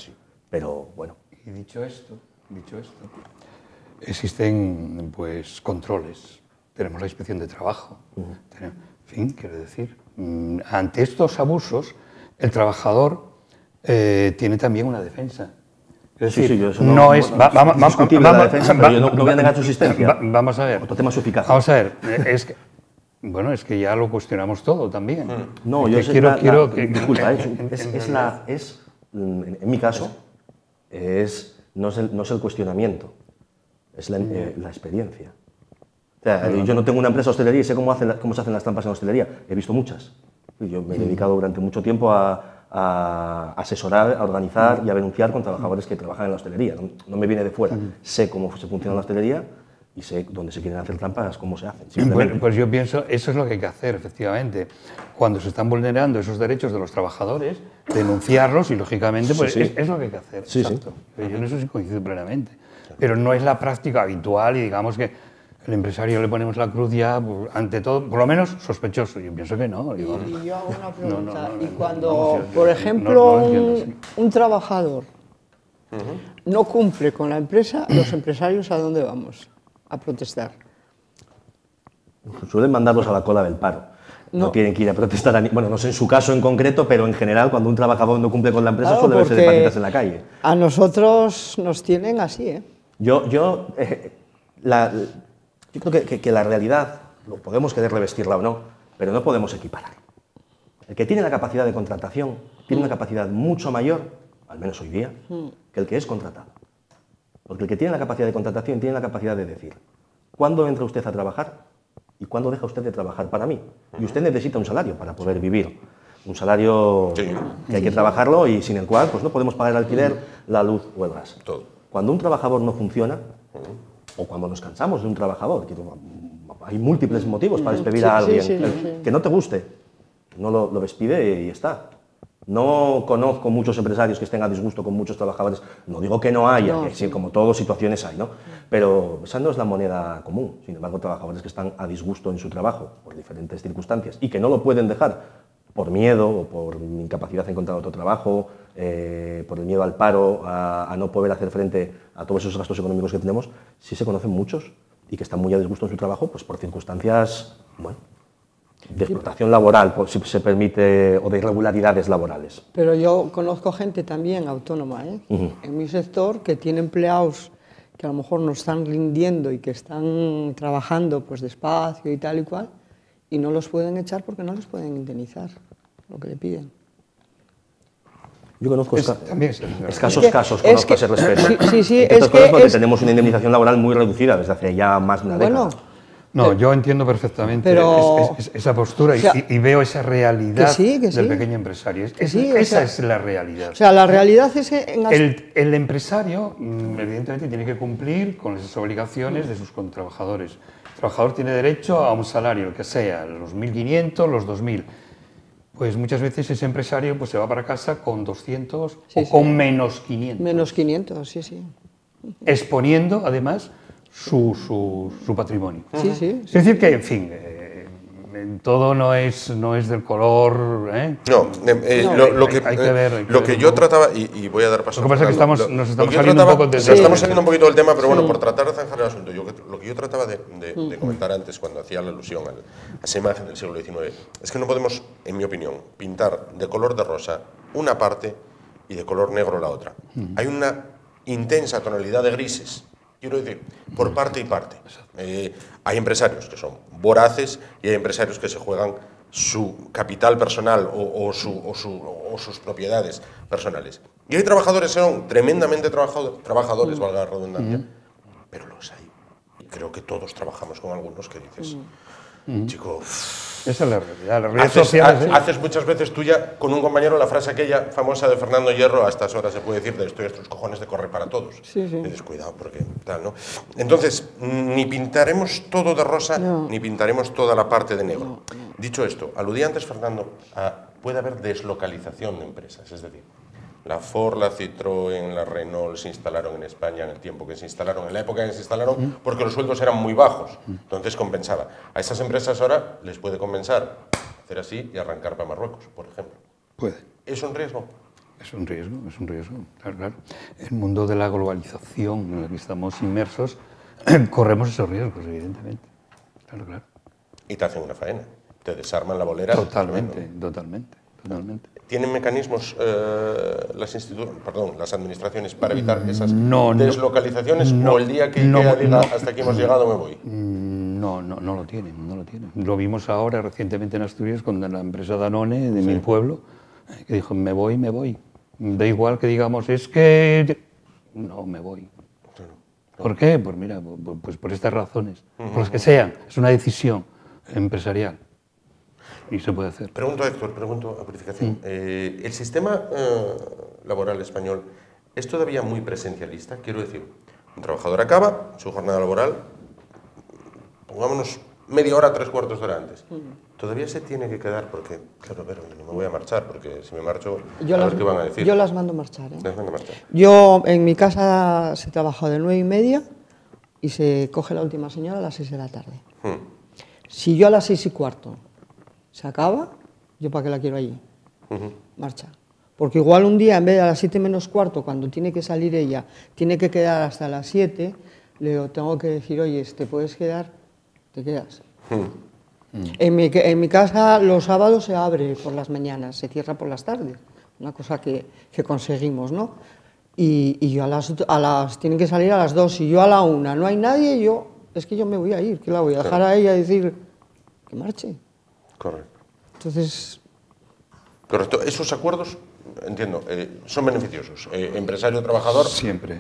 Pero bueno. Y dicho esto, existen pues controles. Tenemos la inspección de trabajo. En fin, quiero decir, ante estos abusos, el trabajador tiene también una defensa. Es decir, sí, eso no es discutible la defensa, pero yo no voy a negar su existencia. Vamos a ver. Otro tema es su eficacia. Vamos a ver, es que ya lo cuestionamos todo también. No, yo sé disculpa, en mi caso, no es el cuestionamiento, es la experiencia. O sea, yo no tengo una empresa de hostelería y sé cómo se hacen las trampas en hostelería. He visto muchas. Yo me he dedicado durante mucho tiempo a asesorar, a organizar y a denunciar con trabajadores que trabajan en la hostelería. No me viene de fuera. Sé cómo se funciona la hostelería y sé dónde se quieren hacer trampas, cómo se hacen. Bueno, pues yo pienso, eso es lo que hay que hacer, efectivamente. Cuando se están vulnerando esos derechos de los trabajadores, denunciarlos y, lógicamente, pues es lo que hay que hacer. Sí, exacto. Yo en eso sí coincido plenamente. Pero no es la práctica habitual y digamos que el empresario le ponemos la cruz ya, ante todo, por lo menos sospechoso. Yo pienso que no. Y yo hago una pregunta. No, y cuando, vamos, por ejemplo, no entiendo, un trabajador no cumple con la empresa, los empresarios ¿a dónde vamos? A protestar. Suelen mandarlos a la cola del paro. No tienen que ir a protestar, bueno, no sé en su caso en concreto, pero en general cuando un trabajador no cumple con la empresa suele verse de patitas en la calle. A nosotros nos tienen así, ¿eh? Yo creo que la realidad, lo podemos querer revestirla o no, pero no podemos equiparar. El que tiene la capacidad de contratación tiene una capacidad mucho mayor, al menos hoy día, que el que es contratado. Porque el que tiene la capacidad de contratación tiene la capacidad de decir, ¿cuándo entra usted a trabajar? ¿Y cuándo deja usted de trabajar para mí? Y usted necesita un salario para poder vivir. Un salario que hay que trabajarlo y sin el cual pues, no podemos pagar el alquiler, la luz o el gas. Todo. Cuando un trabajador no funciona, o cuando nos cansamos de un trabajador, hay múltiples motivos para despedir a alguien. Que no te guste, no lo despide y está. No conozco muchos empresarios que estén a disgusto con muchos trabajadores. No digo que no haya, como todas situaciones hay, ¿no? Pero esa no es la moneda común. Sin embargo, trabajadores que están a disgusto en su trabajo por diferentes circunstancias y que no lo pueden dejar por miedo o por incapacidad de encontrar otro trabajo, por el miedo al paro, a no poder hacer frente a todos esos gastos económicos que tenemos, sí se conocen muchos y que están muy a disgusto en su trabajo pues por circunstancias, bueno, de explotación laboral, si se permite, o de irregularidades laborales. Pero yo conozco gente también autónoma, en mi sector, que tiene empleados que a lo mejor no están rindiendo y que están trabajando pues despacio y tal y cual, y no los pueden echar porque no les pueden indemnizar lo que le piden. Yo conozco escasos casos es que, a ese respecto. Sí, es que tenemos una indemnización laboral muy reducida desde hace ya más de una década. No, yo entiendo perfectamente esa postura y veo esa realidad del pequeño empresario. Esa es la realidad. O sea, la realidad es que... El empresario, evidentemente, tiene que cumplir con esas obligaciones de sus trabajadores. El trabajador tiene derecho a un salario, el que sea, los 1.500, los 2.000. Pues muchas veces ese empresario pues, se va para casa con 200 o con menos 500. Menos 500, sí. Exponiendo, además, su patrimonio. Sí. Es decir que, en fin, todo no es del color... Lo que yo trataba, y voy a dar paso... Lo que pasa es que nos estamos saliendo un poco de... Estamos saliendo un poquito del tema, pero bueno, por tratar de zanjar el asunto. Lo que yo trataba de comentar antes, cuando hacía la alusión a esa imagen del siglo XIX, es que no podemos, en mi opinión, pintar de color de rosa una parte y de color negro la otra. Hay una intensa tonalidad de grises. Quiero decir, por parte y parte. Hay empresarios que son voraces y hay empresarios que se juegan su capital personal o sus propiedades personales. Y hay trabajadores que son tremendamente trabajadores, valga la redundancia, pero los hay. Y creo que todos trabajamos con algunos que dices, chico... Esa es la realidad. Las redes sociales, haces muchas veces tuya con un compañero la frase aquella famosa de Fernando Hierro, a estas horas se puede decir, de estoy hasta los cojones de correr para todos. Sí. Y dices, cuidado, porque tal, ¿no? Entonces, ni pintaremos todo de rosa, ni pintaremos toda la parte de negro. Dicho esto, aludía antes Fernando puede haber deslocalización de empresas, es decir, la Ford, la Citroën, la Renault se instalaron en España en el tiempo que se instalaron, en la época en que se instalaron, porque los sueldos eran muy bajos, entonces compensaba. A esas empresas ahora les puede compensar hacer así y arrancar para Marruecos, por ejemplo. Puede. ¿Es un riesgo? Es un riesgo, claro. El mundo de la globalización en el que estamos inmersos, corremos esos riesgos, evidentemente. Claro. Y te hacen una faena, te desarman la bolera. Totalmente. ¿Tienen mecanismos las administraciones para evitar esas deslocalizaciones o el día que diga hasta aquí hemos llegado me voy? No lo tienen. Lo vimos ahora recientemente en Asturias con la empresa Danone de mi pueblo, que dijo me voy. Da igual que digamos es que... No, me voy. ¿Por qué? Pues mira, pues por estas razones, por las que sean. Es una decisión empresarial. Y se puede hacer. Pregunto a Héctor, a purificación. ¿El sistema laboral español es todavía muy presencialista? Quiero decir, un trabajador acaba su jornada laboral, pongámonos media hora, 3/4 de hora antes. Todavía se tiene que quedar porque, claro, pero no me voy a marchar porque si me marcho, a ver qué van a decir. Yo las mando marchar. Las mando marchar. Yo en mi casa se trabaja de 9:30 y se coge la última señora a las 6 de la tarde. Si yo a las 6:15 se acaba, ¿yo para qué la quiero allí? Marcha. Porque igual un día, en vez de a las 7:15, cuando tiene que salir ella, tiene que quedar hasta las 7, le tengo que decir, oye, ¿te puedes quedar? Te quedas. En mi casa los sábados se abre por las mañanas, se cierra por las tardes. Una cosa que conseguimos, ¿no? Y yo tienen que salir a las 2. Si yo a la 1 no hay nadie, es que yo me voy a ir. ¿Qué la voy a dejar a ella y decir que marche? Correcto. Entonces... Correcto. Esos acuerdos, entiendo, son beneficiosos. Empresario-trabajador... Siempre.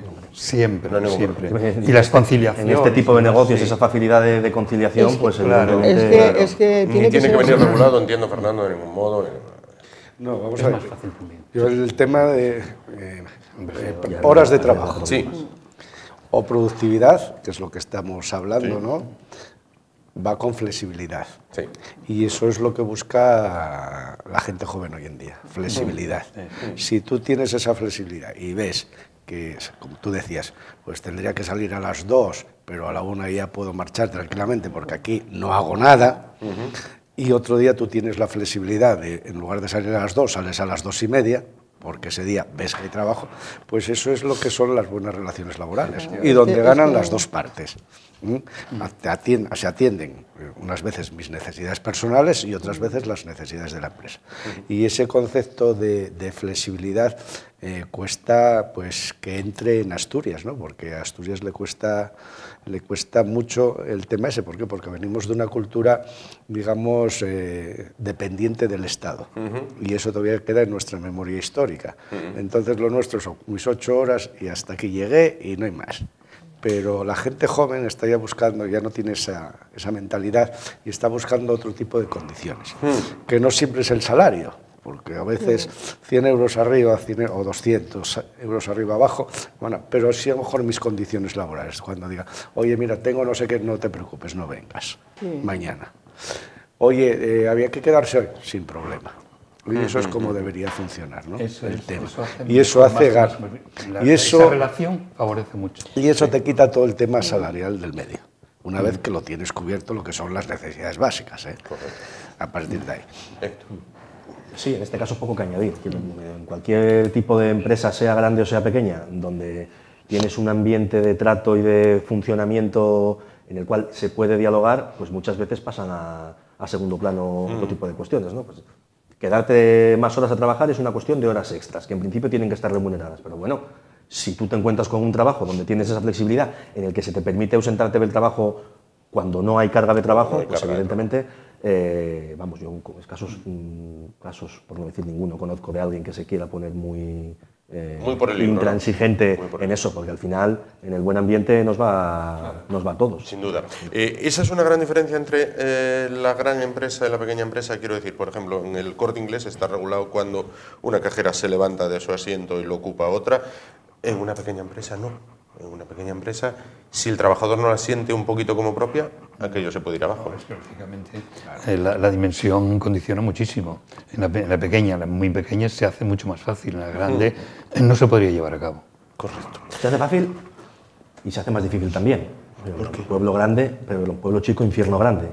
Y las conciliaciones. En este tipo de negocios, esa facilidad de conciliación, pues... Claro. Es que Ni tiene que venir regulado, entiendo, Fernando, de ningún modo. No, vamos a ver. Yo el tema de horas de trabajo. Sí. O productividad, que es lo que estamos hablando, ¿no? Va con flexibilidad. Sí. Y eso es lo que busca la gente joven hoy en día, flexibilidad. Si tú tienes esa flexibilidad y ves que, como tú decías, pues tendría que salir a las 2, pero a la 1 ya puedo marchar tranquilamente porque aquí no hago nada, y otro día tú tienes la flexibilidad de, en lugar de salir a las 2, sales a las 2:30, porque ese día ves que hay trabajo, pues eso es lo que son las buenas relaciones laborales, y donde ganan las dos partes. Se atienden unas veces mis necesidades personales y otras veces las necesidades de la empresa. Y ese concepto de flexibilidad cuesta pues que entre en Asturias, ¿no? Porque a Asturias le cuesta mucho el tema ese. ¿Por qué? Porque venimos de una cultura, digamos, dependiente del Estado. Y eso todavía queda en nuestra memoria histórica. Entonces lo nuestro son mis 8 horas y hasta aquí llegué y no hay más. Pero la gente joven está ya buscando, ya no tiene esa mentalidad y está buscando otro tipo de condiciones, que no siempre es el salario, porque a veces 100 euros arriba o 200 euros arriba abajo, bueno, pero sí a lo mejor mis condiciones laborales, cuando diga, oye, mira, tengo no sé qué, no te preocupes, no vengas mañana. Oye, había que quedarse hoy, sin problema. Y eso es como debería funcionar, ¿no? El tema. Y eso hace ganar. Esa relación favorece mucho. Y eso te quita todo el tema salarial del medio, una vez que lo tienes cubierto, lo que son las necesidades básicas, a partir de ahí. Sí, en este caso poco que añadir. En cualquier tipo de empresa, sea grande o sea pequeña, donde tienes un ambiente de trato y de funcionamiento en el cual se puede dialogar, pues muchas veces pasan a segundo plano otro tipo de cuestiones, ¿no? Pues, quedarte más horas a trabajar es una cuestión de horas extras, que en principio tienen que estar remuneradas. Pero bueno, si tú te encuentras con un trabajo donde tienes esa flexibilidad, en el que se te permite ausentarte del trabajo cuando no hay carga de trabajo, pues evidentemente, vamos, yo casos, por no decir ninguno, conozco de alguien que se quiera poner muy por el libro, intransigente en eso, porque al final en el buen ambiente nos va a todos. Sin duda. Esa es una gran diferencia entre la gran empresa y la pequeña empresa. Quiero decir, por ejemplo, en el Corte Inglés está regulado cuando una cajera se levanta de su asiento y lo ocupa otra. En una pequeña empresa no. En una pequeña empresa, si el trabajador no la siente un poquito como propia, aquello se puede ir abajo. Pues, lógicamente, la dimensión condiciona muchísimo. En la pequeña, en la muy pequeña, se hace mucho más fácil. En la grande no se podría llevar a cabo. Correcto. Se hace fácil y se hace más difícil también. Un pueblo grande, pero un pueblo chico, infierno grande.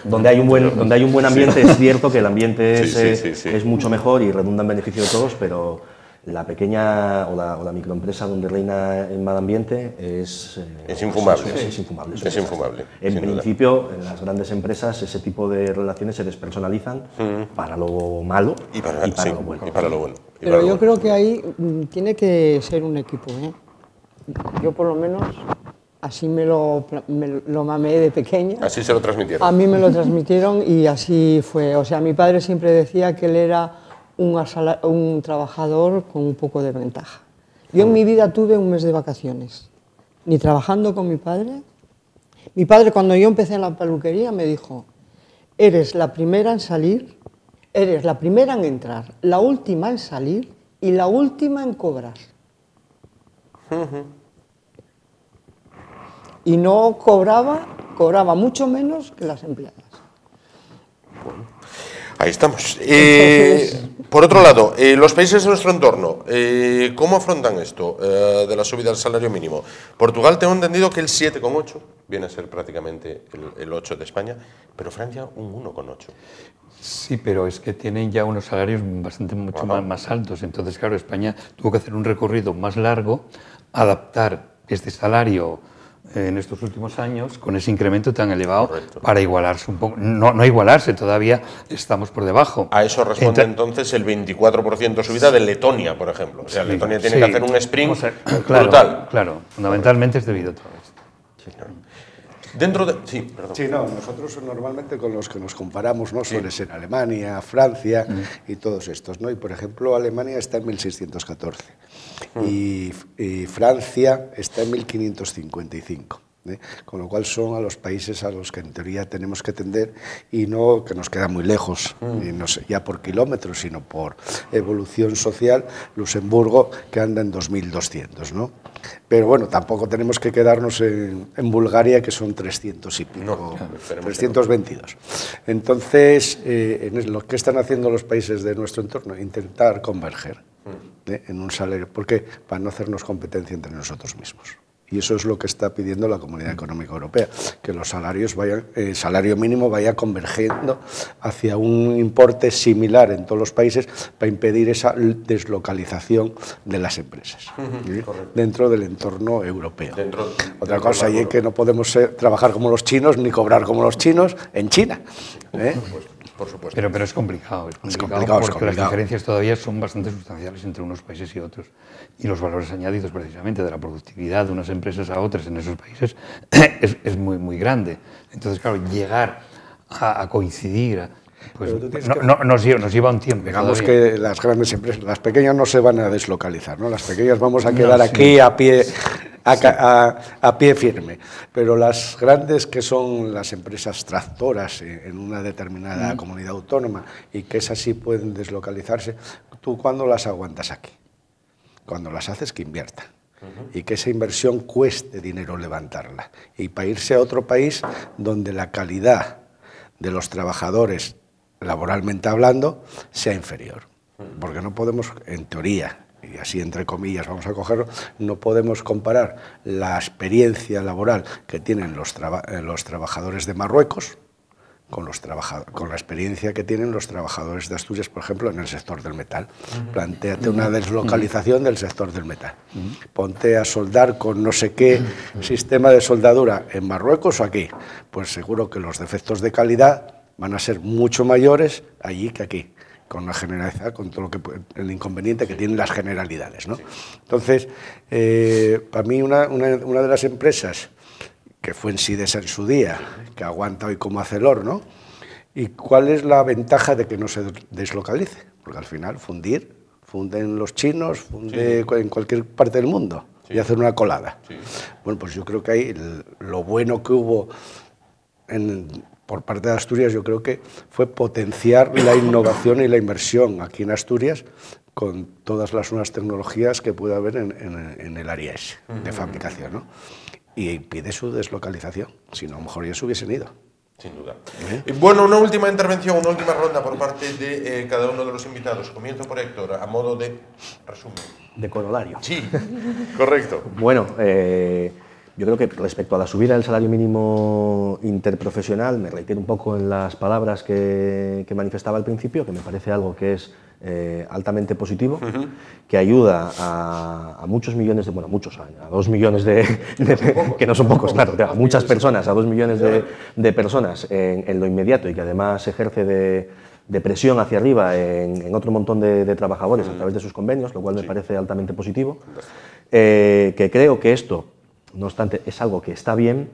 Donde hay un buen ambiente, es cierto que el ambiente es mucho mejor y redunda en beneficio de todos, pero la pequeña o la microempresa donde reina el mal ambiente es infumable. Es infumable. Es infumable. En principio, en las grandes empresas, ese tipo de relaciones se despersonalizan para lo malo y para lo bueno. Pero yo creo que ahí tiene que ser un equipo, ¿eh? Yo por lo menos así me lo mamé de pequeña. Así se lo transmitieron. A mí me lo transmitieron y así fue. O sea, mi padre siempre decía que él era un trabajador con un poco de ventaja. Yo en mi vida tuve un mes de vacaciones, ni trabajando con mi padre. Mi padre, cuando yo empecé en la peluquería, me dijo, eres la primera en salir, eres la primera en entrar, la última en salir y la última en cobrar. Y no cobraba mucho menos que las empleadas. Ahí estamos. Por otro lado, los países de nuestro entorno, ¿cómo afrontan esto de la subida del salario mínimo? Portugal, tengo entendido que el 7,8 viene a ser prácticamente el 8 de España, pero Francia un 1,8. Sí, pero es que tienen ya unos salarios mucho más altos. Entonces, claro, España tuvo que hacer un recorrido más largo, adaptar este salario en estos últimos años con ese incremento tan elevado. Correcto. Para igualarse un poco. No igualarse, todavía estamos por debajo. A eso responde entonces el 24% subida de Letonia, por ejemplo. O sea, sí, Letonia tiene que hacer un sprint brutal. Claro, fundamentalmente es debido a todo esto. Sí, claro. Dentro de... Sí, perdón. Sí, no, nosotros normalmente con los que nos comparamos, ¿no? Suele ser Alemania, Francia y todos estos, ¿no? Y por ejemplo, Alemania está en 1614 y Francia está en 1555. Con lo cual son a los países a los que en teoría tenemos que tender y no que nos queda muy lejos, y no sé, ya por kilómetros, sino por evolución social. Luxemburgo, que anda en 2200, ¿no? Pero bueno, tampoco tenemos que quedarnos en Bulgaria, que son 300 y pico, 322. Entonces, lo que están haciendo los países de nuestro entorno, intentar converger en un salario. ¿Por qué? Para no hacernos competencia entre nosotros mismos. Y eso es lo que está pidiendo la Comunidad Económica Europea, que los salarios vayan, el salario mínimo vaya convergiendo hacia un importe similar en todos los países para impedir esa deslocalización de las empresas dentro del entorno europeo. Otra cosa es que no podemos trabajar como los chinos ni cobrar como los chinos en China. Por supuesto. Pero es complicado, porque las diferencias todavía son bastante sustanciales entre unos países y otros. Y los valores añadidos precisamente de la productividad de unas empresas a otras en esos países es muy grande. Entonces, claro, llegar a coincidir pues nos lleva un tiempo. Digamos que las grandes empresas, las pequeñas no se van a deslocalizar, ¿no? Las pequeñas vamos a quedar aquí a pie. A pie firme, pero las grandes, que son las empresas tractoras en una determinada comunidad autónoma y que esas sí pueden deslocalizarse, ¿tú cuándo las aguantas aquí? Cuando las haces que inviertan y que esa inversión cueste dinero levantarla, y para irse a otro país donde la calidad de los trabajadores, laboralmente hablando, sea inferior, porque no podemos, en teoría, y así entre comillas vamos a cogerlo, no podemos comparar la experiencia laboral que tienen los trabajadores de Marruecos con la experiencia que tienen los trabajadores de Asturias, por ejemplo, en el sector del metal. Plantéate una deslocalización del sector del metal. Ponte a soldar con no sé qué sistema de soldadura en Marruecos o aquí. Pues seguro que los defectos de calidad van a ser mucho mayores allí que aquí, con la generalidad, con todo el inconveniente que tienen las generalidades, ¿no? Entonces, para mí una de las empresas que fue en Sides en su día, que aguanta hoy como Arcelor, ¿no? ¿Y cuál es la ventaja de que no se deslocalice? Porque al final funden los chinos, en cualquier parte del mundo, y hacen una colada. Bueno, pues yo creo que ahí lo bueno que hubo por parte de Asturias, yo creo que fue potenciar la innovación y la inversión aquí en Asturias con todas las nuevas tecnologías que puede haber en el área de fabricación, ¿no? Y impide su deslocalización, si no, a lo mejor ya se hubiesen ido. Sin duda. Bueno, una última intervención, una última ronda por parte de cada uno de los invitados. Comienzo por Héctor, a modo de resumen. De corolario. Sí, correcto. Bueno, yo creo que respecto a la subida del salario mínimo interprofesional, me reitero un poco en las palabras que manifestaba al principio, que me parece algo que es altamente positivo, que ayuda a muchos millones a 2 millones que no son pocos, claro, a muchas personas, a 2 millones de personas en lo inmediato, y que además ejerce de presión hacia arriba en otro montón de trabajadores a través de sus convenios, lo cual me parece altamente positivo. Que creo que esto, no obstante, es algo que está bien,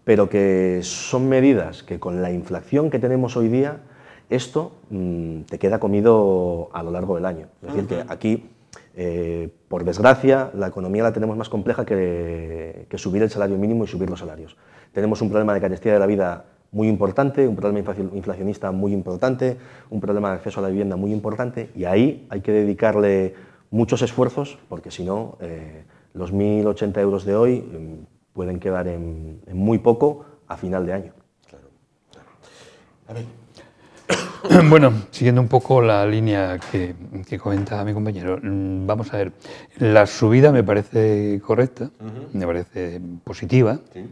pero que son medidas que con la inflación que tenemos hoy día, esto te queda comido a lo largo del año. Es decir, que aquí, por desgracia, la economía la tenemos más compleja que subir el salario mínimo y subir los salarios. Tenemos un problema de carestía de la vida muy importante, un problema inflacionista muy importante, un problema de acceso a la vivienda muy importante, y ahí hay que dedicarle muchos esfuerzos, porque si no, los 1.080 euros de hoy pueden quedar en muy poco a final de año. Claro. A ver. Bueno, siguiendo un poco la línea que comenta mi compañero, vamos a ver, la subida me parece correcta, me parece positiva, Sí.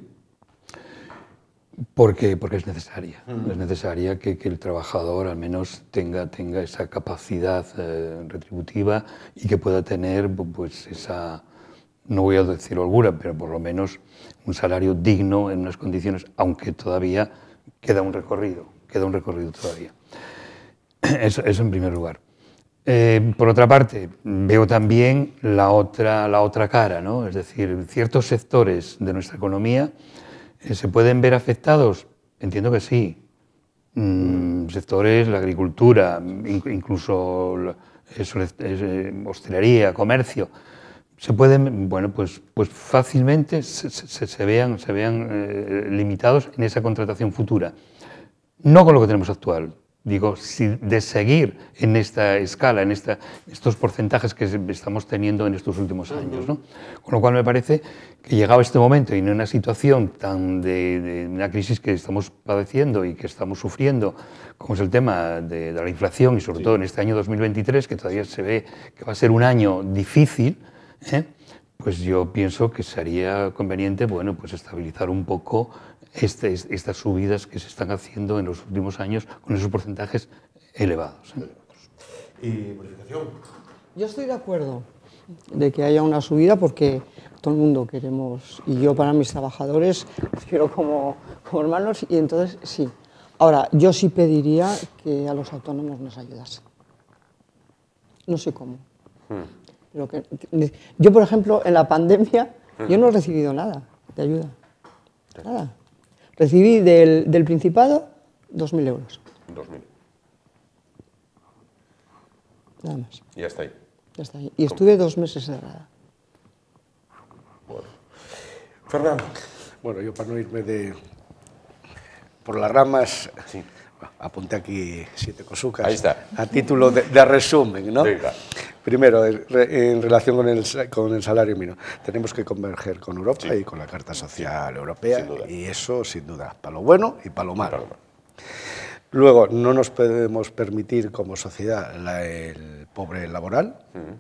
porque es necesaria. Es necesaria que el trabajador al menos tenga esa capacidad retributiva y que pueda tener pues esa, no voy a decir holgura, pero por lo menos un salario digno en unas condiciones, aunque todavía queda un recorrido todavía. Eso en primer lugar. Por otra parte, veo también la otra cara, ¿no? Es decir, ciertos sectores de nuestra economía ¿se pueden ver afectados? Entiendo que sí. Sectores, la agricultura, incluso hostelería, comercio, se pueden, bueno, pues fácilmente se vean limitados en esa contratación futura. No con lo que tenemos actual. Digo, si de seguir en esta escala, en estos porcentajes que estamos teniendo en estos últimos años, ¿no? Con lo cual me parece que llegado este momento y en una situación tan de una crisis que estamos padeciendo y que estamos sufriendo, como es el tema de la inflación y sobre todo en este año 2023, que todavía se ve que va a ser un año difícil, pues yo pienso que sería conveniente, bueno, pues estabilizar un poco estas subidas que se están haciendo en los últimos años con esos porcentajes elevados. ¿Y bonificación? Yo estoy de acuerdo de que haya una subida porque todo el mundo queremos, y yo para mis trabajadores los quiero como hermanos, y entonces sí. Ahora, yo sí pediría que a los autónomos nos ayudasen. No sé cómo. Pero yo, por ejemplo, en la pandemia, yo no he recibido nada de ayuda. Nada. Recibí del Principado 2.000 euros. 2.000. Nada más. Y ya está ahí. Ya está ahí. Y estuve 2 meses cerrada. Bueno. Fernando. Bueno, yo para no irme por las ramas, Sí. apunté aquí 7 cosucas. Ahí está. A título de resumen, ¿no? Venga. Primero, en relación con el salario mínimo, tenemos que converger con Europa y con la Carta Social Europea, Sin duda. y eso sin duda, para lo bueno y para lo malo. Luego, no nos podemos permitir como sociedad el pobre laboral,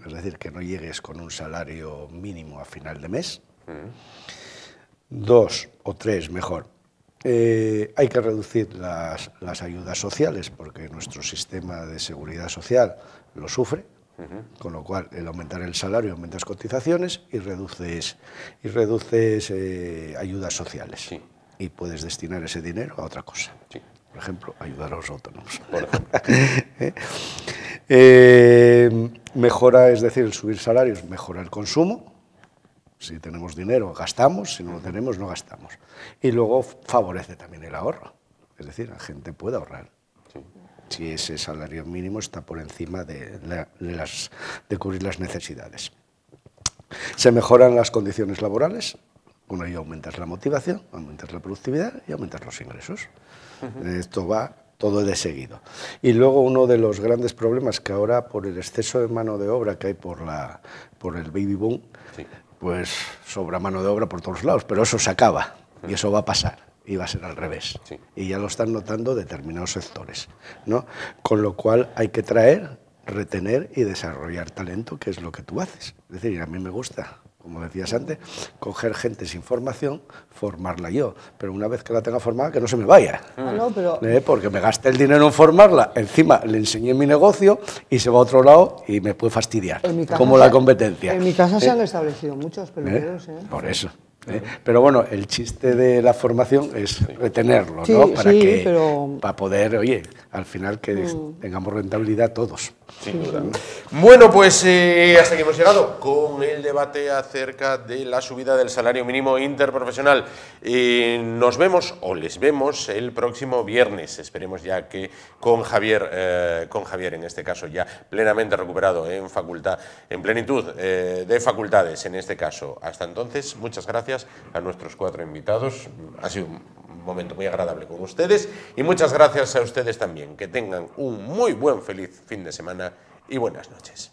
es decir, que no llegues con un salario mínimo a final de mes. 2 o 3, mejor. Hay que reducir las ayudas sociales porque nuestro sistema de seguridad social lo sufre, con lo cual el aumentar el salario aumentas cotizaciones y reduces ayudas sociales. Sí. Y puedes destinar ese dinero a otra cosa. Sí. Por ejemplo, ayudar a los autónomos. Por ejemplo. Mejora, es decir, el subir salarios mejora el consumo. Si tenemos dinero, gastamos, si no lo tenemos, no gastamos. Y luego favorece también el ahorro, es decir, la gente puede ahorrar. Sí. Si ese salario mínimo está por encima de cubrir las necesidades. Se mejoran las condiciones laborales, con ello aumentas la motivación, aumentas la productividad y aumentas los ingresos. Esto va todo de seguido. Y luego uno de los grandes problemas que ahora, por el exceso de mano de obra que hay por el baby boom, Sí. pues sobra mano de obra por todos lados, pero eso se acaba y eso va a pasar y va a ser al revés. Sí. Y ya lo están notando determinados sectores, ¿no? Con lo cual hay que traer, retener y desarrollar talento, que es lo que tú haces. Es decir, a mí me gusta, como decías antes, coger gente sin formación, formarla yo, pero una vez que la tenga formada, que no se me vaya. Ah, no, pero Porque me gasté el dinero en formarla, encima le enseñé mi negocio y se va a otro lado y me puede fastidiar, en mi casa como la competencia. En mi casa se han establecido muchos peluqueros. Por eso. Pero bueno, el chiste de la formación es retenerlo, Sí, ¿no? Para sí, pero- para poder, oye, al final que tengamos rentabilidad todos. Sin duda. Bueno, pues hasta aquí hemos llegado con el debate acerca de la subida del salario mínimo interprofesional. Nos vemos o les vemos el próximo viernes. Esperemos ya que con Javier en este caso ya plenamente recuperado en plenitud de facultades en este caso. Hasta entonces, muchas gracias a nuestros 4 invitados. Ha sido un momento muy agradable con ustedes y muchas gracias a ustedes también. Que tengan un muy feliz fin de semana y buenas noches.